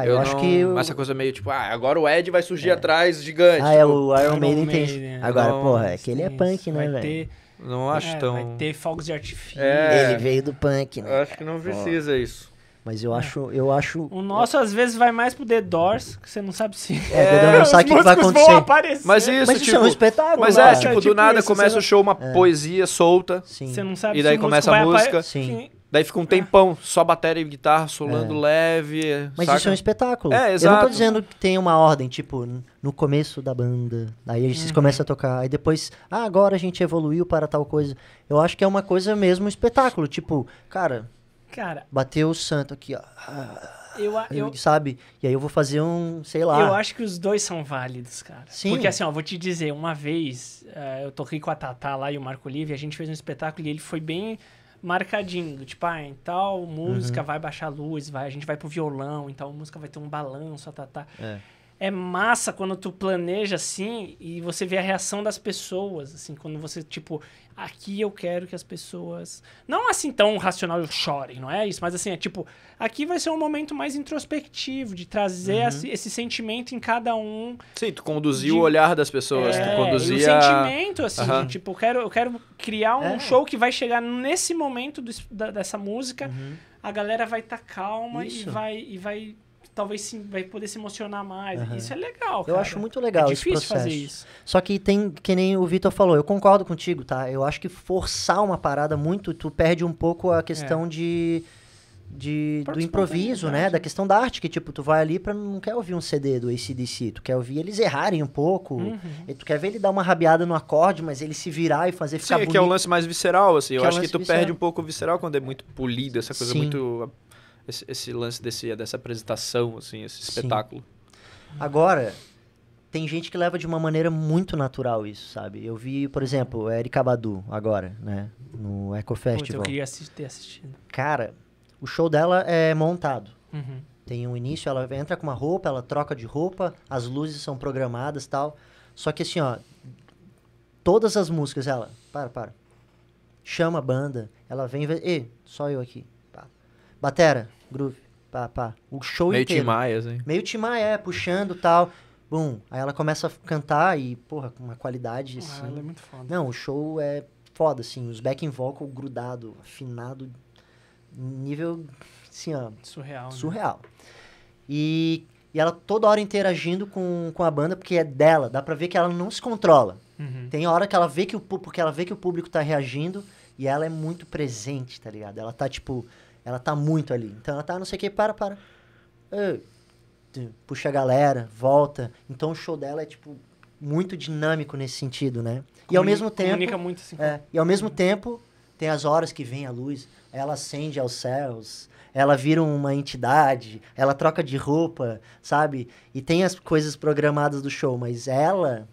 Eu acho que... Essa coisa meio tipo, agora o Ed vai surgir atrás gigante. O Iron Maiden tem... Agora, Não, porra, é que ele é punk, né, velho? Não acho tão... Vai ter fogos de artifício. Ele veio do punk, né? Eu acho que não precisa isso. Mas eu acho... O nosso, às vezes, vai mais pro The Doors, que você não sabe se... Você não sabe o que vai vão acontecer. aparecer. Mas isso, Mas isso é um espetáculo. Mas cara. tipo, do tipo nada isso, começa você o show, uma poesia solta. Sim. Você não sabe E daí se o começa músico a vai música. Sim. Daí fica um tempão, só bateria e guitarra solando leve. Mas saca? isso é um espetáculo. É, Eu não tô exato. dizendo que tem uma ordem, tipo, no começo da banda, aí eles começam a tocar, aí depois, agora a gente evoluiu para tal coisa. Eu acho que é uma coisa mesmo, um espetáculo, tipo, cara, bateu o santo aqui, ó, sabe? E aí eu vou fazer sei lá. Eu acho que os dois são válidos, cara. Sim. Porque assim, ó, vou te dizer, uma vez eu toquei com a Tatá lá e o Marco Livre, a gente fez um espetáculo e ele foi bem marcadinho, do tipo, em tal música vai baixar a luz, a gente vai pro violão, em tal música vai ter um balanço, É massa quando tu planeja assim e você vê a reação das pessoas, assim, quando você, tipo, aqui eu quero que as pessoas, não assim tão racional, chorem, não é isso, mas assim, é tipo, aqui vai ser um momento mais introspectivo, de trazer esse sentimento em cada um. Sim, tu conduzia o olhar das pessoas, tu conduzia... E o sentimento, assim, Aham. de, tipo, eu quero criar um show que vai chegar nesse momento dessa música, a galera vai estar calma Isso. e vai talvez sim, vai poder se emocionar mais. Isso é legal, cara. Eu acho muito legal esse difícil processo. fazer isso. Só que tem, que nem o Vitor falou, eu concordo contigo, tá? Eu acho que forçar uma parada muito, tu perde um pouco a questão do improviso, né? Da questão da arte, que tipo, tu vai ali não quer ouvir um CD do AC/DC, tu quer ouvir eles errarem um pouco, e tu quer ver ele dar uma rabiada no acorde, mas ele se virar e fazer ficar bonito. que é um lance mais visceral, assim. Eu Que é um acho que lance tu visceral. perde um pouco o visceral quando é muito polido, essa coisa Sim. muito... Esse lance dessa apresentação, assim, esse espetáculo. Agora, tem gente que leva de uma maneira muito natural isso, sabe? Eu vi, por exemplo, a Erykah Badu agora, né? No Echo Putz, Festival. eu queria ter assistido. Cara, o show dela é montado. Uhum. Tem um início, ela entra com uma roupa, ela troca de roupa, as luzes são programadas e tal. Só que assim, ó, todas as músicas, ela, para. Chama a banda, ela vem e vê, só eu aqui. Pá. batera, groove, pá, pá. O show Meio inteiro. Tim Maia, assim. Meio Tim Maia, puxando e tal. Bum. Aí ela começa a cantar e, porra, com uma qualidade, assim. Ah, ela é muito foda. Não, o show é foda, assim. Os backing vocal grudado, afinado, nível, assim, ó, Surreal, né? surreal. E ela toda hora interagindo com a banda, porque é dela. Dá pra ver que ela não se controla. Uhum. Tem hora que ela vê porque ela vê que o público tá reagindo e ela é muito presente, tá ligado? Ela tá, tipo, ela tá muito ali. Então ela tá, não sei o que, para. Ei, puxa a galera, volta. Então o show dela é, tipo, muito dinâmico nesse sentido, né? E ao mesmo tempo... Comunica muito, assim. E ao mesmo tempo, tem as horas que vem a luz, ela acende aos céus, ela vira uma entidade, ela troca de roupa, sabe? E tem as coisas programadas do show, mas ela,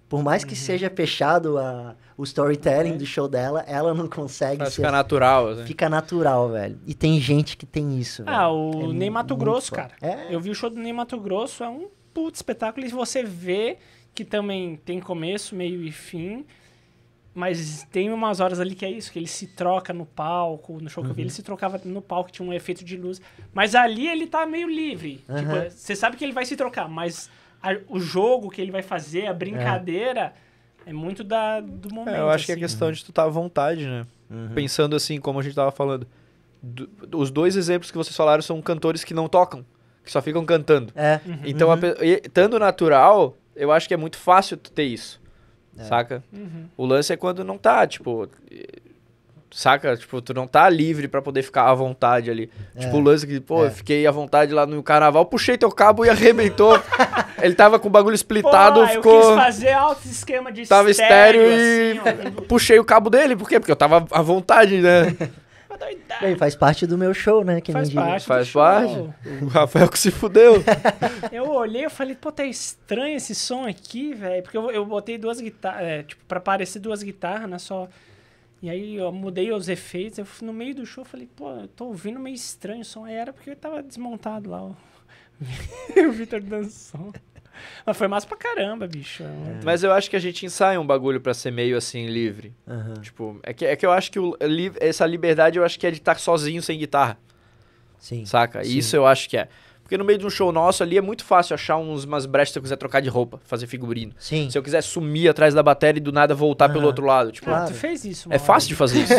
por mais que seja fechado o storytelling do show dela, ela não consegue Mas ser... fica natural, assim. Fica natural, velho. E tem gente que tem isso, velho. Ah, o Ney Mato muito Grosso, foda. cara. Eu vi o show do Ney Mato Grosso, é um puto espetáculo. E você vê que também tem começo, meio e fim. Mas tem umas horas ali que é isso, que ele se troca no palco. No show que eu vi, ele se trocava no palco, tinha um efeito de luz. Mas ali ele tá meio livre. Tipo, você sabe que ele vai se trocar, mas o jogo que ele vai fazer, a brincadeira, é muito do momento. Eu acho que é assim. questão de tu estar à vontade, né? Pensando assim, como a gente tava falando. Os dois exemplos que vocês falaram são cantores que não tocam, que só ficam cantando. Então, estando natural, eu acho que é muito fácil tu ter isso. Saca? O lance é quando não tá, tipo... Saca? Tipo, tu não tá livre pra poder ficar à vontade ali. Tipo, o lance que, pô, eu fiquei à vontade lá no carnaval, puxei teu cabo e arrebentou. Ele tava com o bagulho splitado, ficou... eu quis fazer alto esquema de Tava estéreo assim, e puxei o cabo dele. Por quê? Porque eu tava à vontade, né? Bem, faz parte do meu show, né? Que Faz nem diria. parte. Faz show. parte. O Rafael que se fudeu. Eu olhei e falei, pô, tá estranho esse som aqui, velho. Porque eu botei duas guitarras, tipo, pra parecer duas guitarras, né? Só... E aí eu mudei os efeitos. Eu fui no meio do show, falei, pô, eu tô ouvindo meio estranho o som. Aí era porque eu tava desmontado lá, ó. O Vitor dando som. Mas foi massa pra caramba, bicho. Mas eu acho que a gente ensaia um bagulho pra ser meio assim, livre. Tipo, é que eu acho que essa liberdade eu acho que é de estar sozinho sem guitarra. Sim. Saca? Sim. Isso eu acho que é. Porque no meio de um show nosso ali é muito fácil achar umas brechas se eu quiser trocar de roupa, fazer figurino. Sim. Se eu quiser sumir atrás da bateria e do nada voltar pelo outro lado. Tipo, Claro. Tu fez isso, é fácil de fazer isso.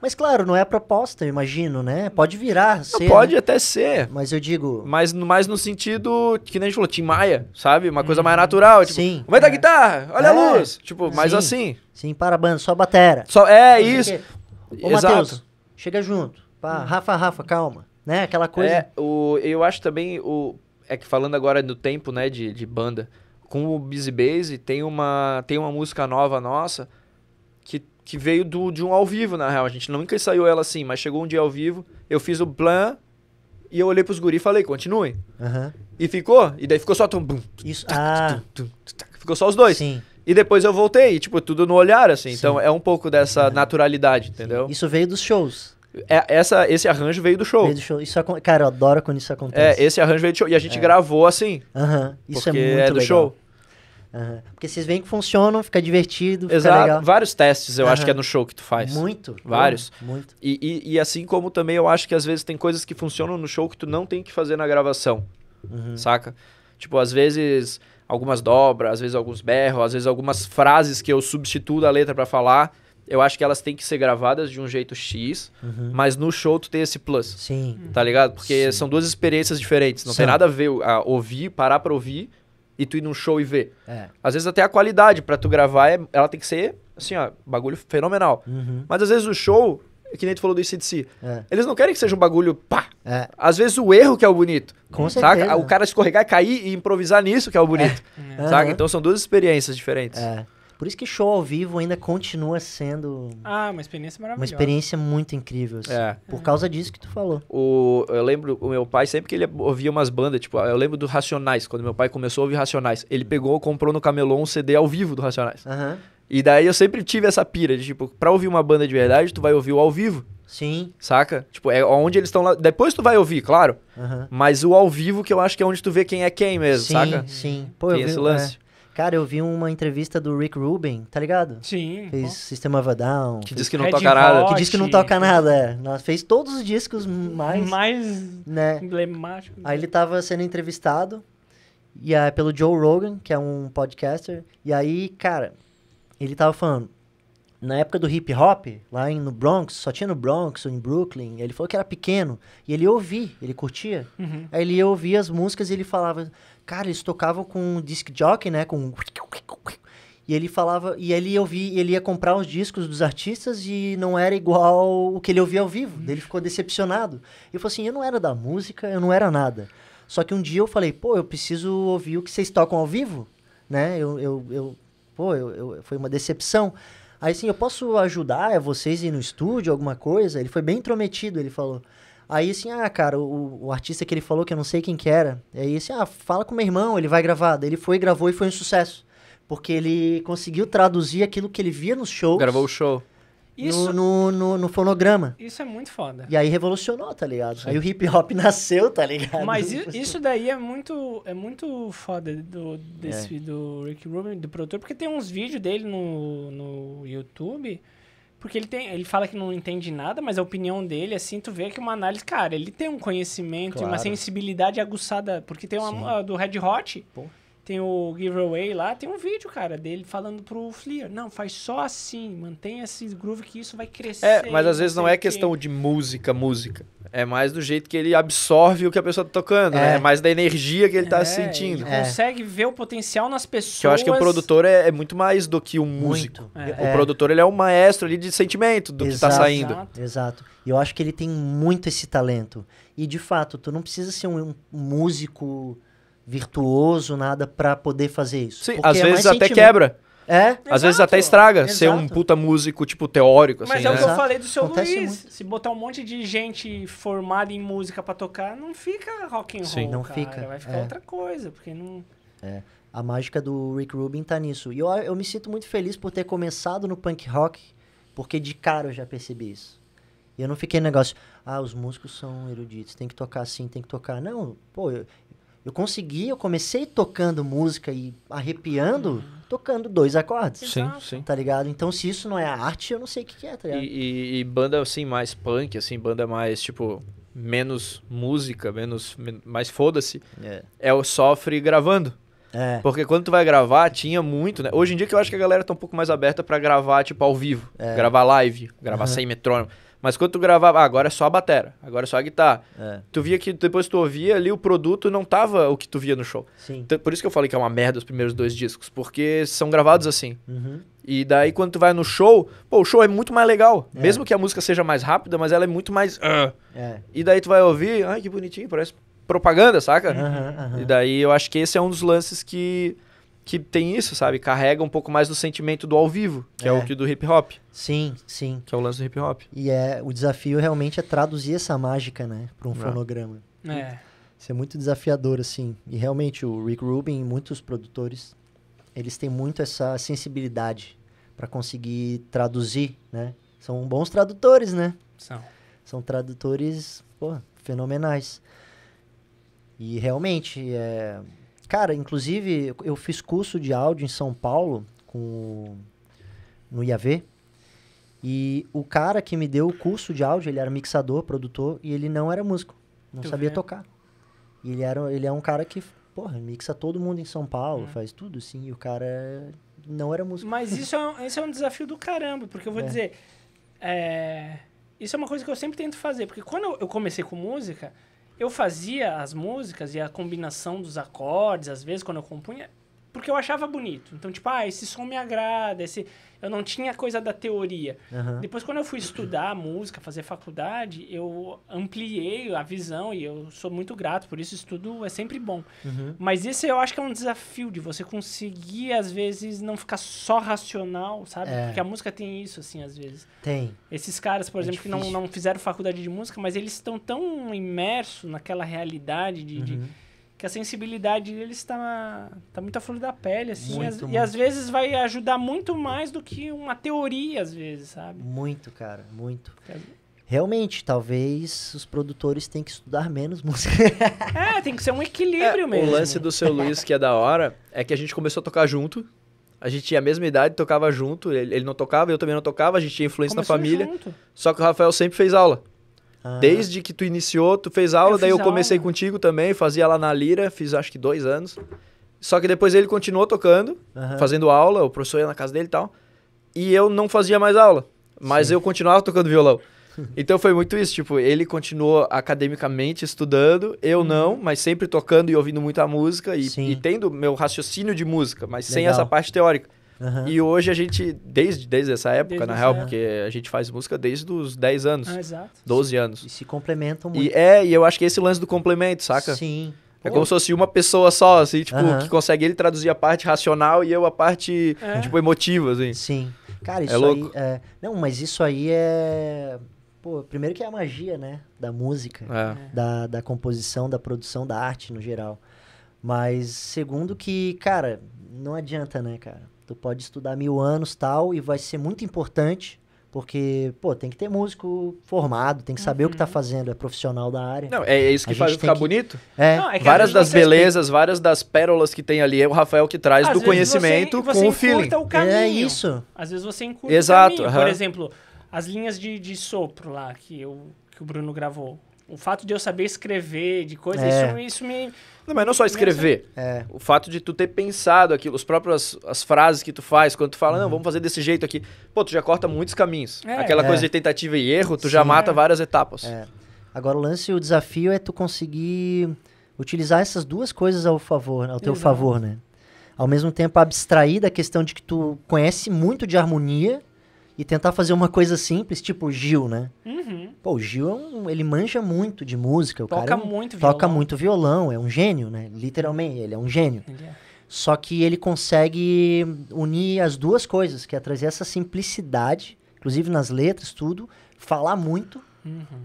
Mas claro, não é a proposta, eu imagino, né? Pode virar, Não, ser, pode né? até ser. Mas eu digo... Mas mais no sentido, que nem a gente falou, Tim Maia, sabe? Uma coisa mais natural. Tipo, Sim. vai da guitarra, olha a luz. Tipo, mais Sim. assim. Sim, para a banda, só batera. Só, Não sei isso. o quê. Ô, Exato. Matheus, chega junto. Pá, Rafa, calma. Né? Aquela coisa... Eu acho também, é que falando agora do tempo, né, de banda, com o Busy Base tem uma música nova nossa que veio de um ao vivo, na real. A gente nunca ensaiou ela assim, mas chegou um dia ao vivo, eu fiz o plan e eu olhei pros guri e falei, continuem. E ficou, e daí ficou só tum, bum, Isso, ficou só os dois. sim. E depois eu voltei, e, tipo, tudo no olhar, assim. Então é um pouco dessa naturalidade, entendeu? Isso veio dos shows. Esse arranjo veio do show. Veio do show. Isso, cara, eu adoro quando isso acontece. Esse arranjo veio do show. E a gente gravou assim. Isso porque é muito do legal. show. Porque vocês veem que funcionam, fica divertido, fica Exato. legal. Vários testes eu acho que é no show que tu faz. Muito. Vários. Muito. E assim como também eu acho que às vezes tem coisas que funcionam no show que tu não tem que fazer na gravação. Saca? Tipo, às vezes algumas dobras, às vezes alguns berros, às vezes algumas frases que eu substituo da letra pra falar. Eu acho que elas têm que ser gravadas de um jeito X, mas no show tu tem esse plus. Sim. Tá ligado? Porque são duas experiências diferentes. Não tem nada a ver a ouvir, parar pra ouvir e tu ir num show e ver. Às vezes até a qualidade pra tu gravar, ela tem que ser, assim, ó, bagulho fenomenal. Mas às vezes o show, que nem tu falou do AC/DC, eles não querem que seja um bagulho pá. Às vezes o erro que é o bonito. Com saca? certeza. O cara escorregar, cair e improvisar nisso que é o bonito. Saca? Então são duas experiências diferentes. Por isso que show ao vivo ainda continua sendo uma experiência uma maravilhosa. experiência muito incrível. Assim, por causa disso que tu falou. Eu lembro, o meu pai, sempre que ele ouvia umas bandas, tipo, eu lembro do Racionais, quando meu pai começou a ouvir Racionais. Ele comprou no Camelô um CD ao vivo do Racionais. E daí eu sempre tive essa pira de, tipo, pra ouvir uma banda de verdade, tu vai ouvir o ao vivo. Sim. Saca? Tipo, é onde eles estão lá. Depois tu vai ouvir, claro. Mas o ao vivo que eu acho que é onde tu vê quem é quem mesmo, saca? Sim. Pô, Tem esse lance. Cara, eu vi uma entrevista do Rick Rubin, tá ligado? Sim. Fez System of a Down. Que fez- diz que não Red toca nada. Hot. que diz que não toca nada, Fez todos os discos mais... Mais né? emblemático. Aí ele tava sendo entrevistado pelo Joe Rogan, que é um podcaster. E aí, cara, ele tava falando... Na época do hip hop, no Bronx, só tinha no Bronx ou em Brooklyn, ele falou que era pequeno. E ele ouvia, ele curtia. Uhum. Aí ele ia ouvir as músicas e ele falava... Cara, eles tocavam com disc jockey, né? Com... E ele falava... E ele ia comprar os discos dos artistas e não era igual o que ele ouvia ao vivo. Daí ele ficou decepcionado. Ele falou assim, eu não era da música, eu não era nada. Só que um dia eu falei, pô, eu preciso ouvir o que vocês tocam ao vivo, né? Foi uma decepção. Aí, assim, eu posso ajudar vocês a ir no estúdio, alguma coisa? Ele foi bem intrometido, ele falou. Aí, assim, cara, o artista que ele falou, que eu não sei quem que era, aí, assim, fala com meu irmão, ele vai gravar. Daí ele foi, gravou e foi um sucesso. Porque ele conseguiu traduzir aquilo que ele via nos shows. Gravou o show. Isso, no fonograma. isso é muito foda. E aí revolucionou, tá ligado? Sim. Aí o hip hop nasceu, tá ligado? Mas isso daí é muito foda do Rick Rubin, do produtor, porque tem uns vídeos dele no YouTube, porque ele fala que não entende nada, mas a opinião dele, assim, tu vê que uma análise, cara, ele tem um conhecimento e uma sensibilidade aguçada, porque tem uma do Red Hot, tem o Giveaway lá, tem um vídeo, cara, dele falando pro Flea, não, faz só assim, mantenha esse groove que isso vai crescer. Mas às vezes não é questão de música. É mais do jeito que ele absorve o que a pessoa tá tocando, né? É mais da energia que ele tá sentindo. Ele consegue ver o potencial nas pessoas. Que eu acho que o produtor é muito mais do que um músico. O produtor, ele é um maestro ali de sentimento do que tá saindo. Exato. E eu acho que ele tem muito esse talento. E, de fato, tu não precisa ser um músico virtuoso, nada, pra poder fazer isso. Sim, às vezes até quebra. Às vezes até estraga ser um puta músico, tipo, teórico, assim, Mas né? o que eu falei do seu Acontece Luiz. muito. Se botar um monte de gente formada em música pra tocar, não fica rock and roll, não cara. fica. Vai ficar outra coisa, porque não... A mágica do Rick Rubin tá nisso. E eu me sinto muito feliz por ter começado no punk rock, porque de cara eu já percebi isso. E eu não fiquei no negócio, os músicos são eruditos, tem que tocar assim, tem que tocar... Não, pô, eu comecei tocando música e arrepiando, tocando 2 acordes. Sim. Tá ligado? Então, se isso não é arte, eu não sei o que é, tá ligado? E banda, assim, mais punk, assim, banda mais, tipo, menos música, mais foda-se, é o sofre gravando. Porque quando tu vai gravar, tinha muito, né? Hoje em dia que eu acho que a galera tá um pouco mais aberta pra gravar, tipo, ao vivo. Gravar live, gravar sem metrônomo. Mas quando tu gravava, agora é só a batera, agora é só a guitarra. Tu via que depois tu ouvia ali, o produto não tava o que tu via no show. Sim. Então, por isso que eu falei que é uma merda os primeiros 2 discos, porque são gravados assim. E daí quando tu vai no show, o show é muito mais legal. Mesmo que a música seja mais rápida, mas ela é muito mais... E daí tu vai ouvir, ai que bonitinho, parece propaganda, saca? E daí eu acho que esse é um dos lances que tem isso, sabe? Carrega um pouco mais do sentimento do ao vivo, que é o que do hip hop. Sim. Que é o lance do hip hop. E o desafio realmente é traduzir essa mágica, né? Pra um fonograma. Isso é muito desafiador, assim. E realmente o Rick Rubin e muitos produtores, eles têm muito essa sensibilidade pra conseguir traduzir, né? São bons tradutores, né? São tradutores, fenomenais. E realmente, Cara, inclusive, eu fiz curso de áudio em São Paulo, no IAV, e o cara que me deu o curso de áudio, ele era mixador, produtor, e ele não era músico, não sabia tocar. E ele é um cara que, mixa todo mundo em São Paulo, faz tudo, assim, e o cara não era músico. Mas isso é um desafio do caramba, porque eu vou dizer, isso é uma coisa que eu sempre tento fazer, porque quando eu comecei com música... Eu fazia as músicas e a combinação dos acordes, às vezes, quando eu compunha, porque eu achava bonito. Então, tipo, esse som me agrada, eu não tinha coisa da teoria. Depois, quando eu fui estudar música, fazer faculdade, eu ampliei a visão e eu sou muito grato, por isso estudo é sempre bom. Mas isso eu acho que é um desafio de você conseguir, às vezes, não ficar só racional, sabe? Porque a música tem isso, assim, às vezes. Tem. Esses caras, por exemplo, que não fizeram faculdade de música, mas eles estão tão imersos naquela realidade que a sensibilidade deles está muito à flor da pele, assim. E às vezes vai ajudar muito mais do que uma teoria, às vezes, sabe? Muito, cara, muito. Realmente, talvez os produtores tenham que estudar menos música. Tem que ser um equilíbrio mesmo. O lance do Seu Luiz, que é da hora, é que a gente começou a tocar junto. A gente tinha a mesma idade, tocava junto. Ele não tocava, eu também não tocava. A gente tinha influência Começou na família. junto. Só que o Rafael sempre fez aula. Ah, Desde que tu iniciou, tu fez aula. Eu Daí eu fiz comecei aula. contigo também. Fazia lá na Lira. Fiz acho que 2 anos. Só que depois ele continuou tocando, aham. fazendo aula. O professor ia na casa dele e tal. E eu não fazia mais aula. Mas Sim. eu continuava tocando violão. Então foi muito isso, tipo, ele continuou academicamente estudando, eu não, mas sempre tocando e ouvindo muita música Sim. e tendo meu raciocínio de música, mas sem Legal. essa parte teórica. Aham. E hoje a gente, desde essa época, Desde na essa real, época. porque a gente faz música desde os 10 anos, Exato. 12 anos. E se complementam muito. E eu acho que esse lance do complemento, saca? Sim. É Pô, como se fosse uma pessoa só, assim, tipo, Aham. que consegue ele traduzir a parte racional e eu a parte, tipo, emotiva, assim. Sim. Cara, isso louco. aí... Não, mas isso aí é... Pô, primeiro que é a magia, né? Da música, da composição, da produção, da arte no geral. Mas segundo que, cara, não adianta, né, cara? Tu pode estudar 1000 anos tal e vai ser muito importante, porque, pô, tem que ter músico formado, tem que saber o que tá fazendo, é profissional da área. Não, é isso que A faz gente ficar tem que- bonito. É, Não, é que Várias às das vezes belezas, várias das pérolas que tem ali é o Rafael que traz Às do vezes conhecimento você com o feeling. encurta o caminho. é isso. Às vezes você encurta Exato, o caminho. aham. Por exemplo, as linhas de sopro lá que o Bruno gravou. O fato de eu saber escrever, de coisa, isso me... Não, mas não só escrever. É. O fato de tu ter pensado aquilo, as frases que tu faz, quando tu fala, não, vamos fazer desse jeito aqui. Pô, tu já corta muitos caminhos. É. Aquela coisa de tentativa e erro, tu já Sim. mata várias etapas. É. Agora o lance e o desafio é tu conseguir utilizar essas duas coisas ao teu Exato. favor, né? Ao mesmo tempo abstrair da questão de que tu conhece muito de harmonia e tentar fazer uma coisa simples, tipo o Gil, né? Uhum. Pô, o Gil ele manja muito de música, o Toca cara muito toca violão. muito violão, é um gênio, né? Literalmente, ele é um gênio. Ele é. Só que ele consegue unir as duas coisas, que é trazer essa simplicidade, inclusive nas letras, tudo, falar muito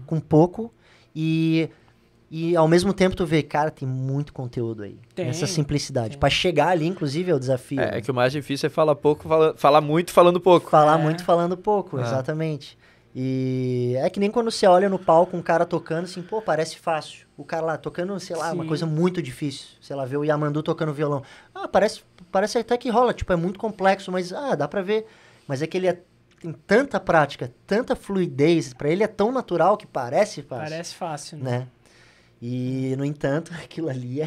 com pouco e ao mesmo tempo tu vê, cara, tem muito conteúdo aí. Tem, Nessa simplicidade. tem. Pra chegar ali, inclusive, é o desafio. É né? que o mais difícil é falar pouco, falar muito falando pouco. Falar É. muito falando pouco, É. exatamente. E é que nem quando você olha no palco um cara tocando assim, pô, parece fácil. O cara lá tocando, sei lá, uma Sim. coisa muito difícil. Sei lá, ver o Yamandu tocando violão. Ah, parece até que rola, tipo, é muito complexo, mas dá pra ver. Mas é que ele tem tanta prática, tanta fluidez, pra ele é tão natural que parece fácil. Parece fácil, né? Né? E, no entanto, aquilo ali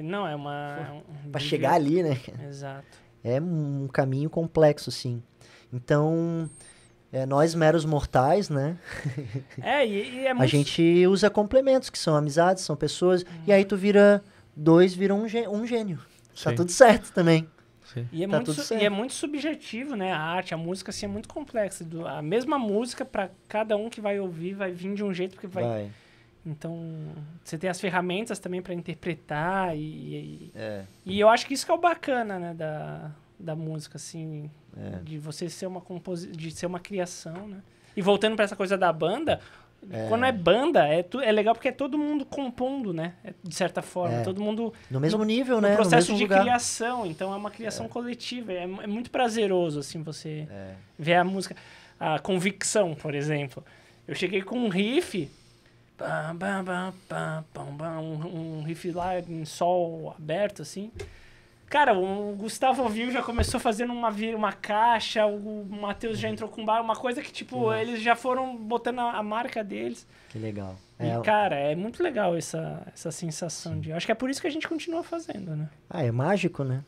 Não, é uma... pra chegar ali, né? Exato. É um caminho complexo, sim. Então, nós meros mortais, né? E é A muito... gente usa complementos, que são amizades, são pessoas, e aí tu vira um gênio. Tá Sim. tudo certo também. E é, Tá muito, tudo e certo. é muito subjetivo, né? A arte, a música, assim, é muito complexa. A mesma música, pra cada um que vai ouvir, vai vir de um jeito, porque vai... Então, você tem as ferramentas também pra interpretar e eu acho que isso que é o bacana, né? Da música, assim, de você ser de ser uma criação, né? E voltando pra essa coisa da banda... Quando é banda, é legal porque é todo mundo compondo, né? De certa forma. Todo mundo... No mesmo nível, no né? processo no mesmo de lugar. criação. Então, é uma criação coletiva. É muito prazeroso, assim, você ver a música. A Convicção, por exemplo. Eu cheguei com um riff... Um riff lá em sol aberto, assim... Cara, o Gustavo ouviu, já começou fazendo uma caixa, o Matheus já entrou com uma coisa que, tipo, eles já foram botando a marca deles. Que legal. E, cara, é muito legal essa sensação de... Acho que é por isso que a gente continua fazendo, né? É mágico, né?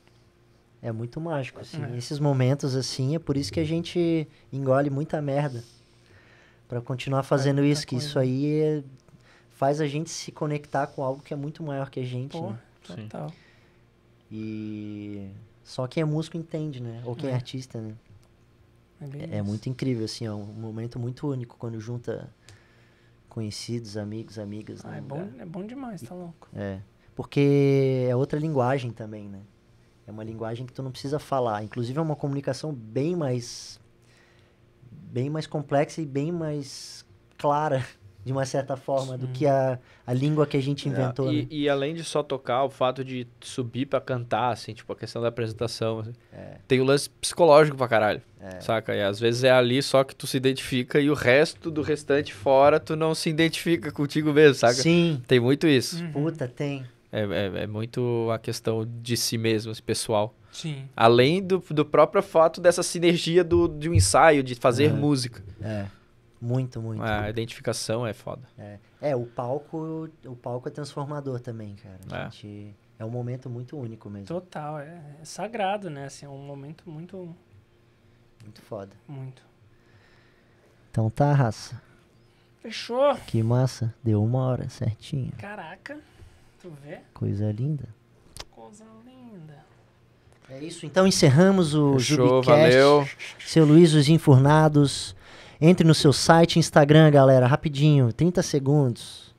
É muito mágico, assim. Esses momentos, assim, é por isso que a gente engole muita merda. Pra continuar fazendo muita isso, que coisa. isso aí faz a gente se conectar com algo que é muito maior que a gente, Pô, né? total. E só quem é músico entende, né? Ou quem é artista, né? bem É isso. muito incrível, assim, é um momento muito único quando junta conhecidos, amigos, amigas. É bom demais, tá louco. Porque é outra linguagem também, né? É uma linguagem que tu não precisa falar. Inclusive é uma comunicação bem mais complexa e bem mais clara de uma certa forma, do que a língua que a gente inventou. Né? E além de só tocar, o fato de subir pra cantar, assim, tipo, a questão da apresentação, assim, tem o lance psicológico pra caralho, saca? E às vezes é ali só que tu se identifica e o resto do restante fora tu não se identifica contigo mesmo, saca? Sim. Tem muito isso. Puta, tem. É muito a questão de si mesmo, assim, pessoal. Sim. Além do próprio fato dessa sinergia de um ensaio, de fazer música. Muito, muito. A identificação é foda. O palco é transformador também, cara. É um momento muito único mesmo. Total, é sagrado, né? Assim, é um momento muito... Muito foda. Muito. Então tá, raça. Fechou. Que massa. Deu 1 hora certinho. Caraca. Tu vê? Coisa linda. Coisa linda. É isso. Então encerramos o Fechou, Jubicast. valeu. Seu Luiz, os Enfurnados. Entre no seu site, Instagram, galera. Rapidinho. 30 segundos.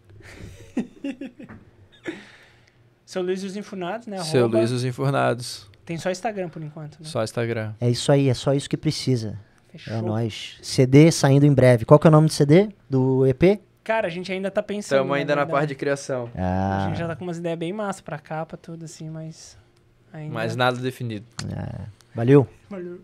Seu Luiz e os Enfurnados, né? Seu Arroba. Luiz os Enfurnados. Tem só Instagram por enquanto, né? Só Instagram. É isso aí. É só isso que precisa. Fechou. É nóis. CD saindo em breve. Qual que é o nome do CD? Do EP? Cara, a gente ainda tá pensando. Estamos ainda né, na parte de criação. A gente já tá com umas ideias bem massa pra capa, tudo assim, mas... Ainda... Mas nada definido. Valeu. Valeu.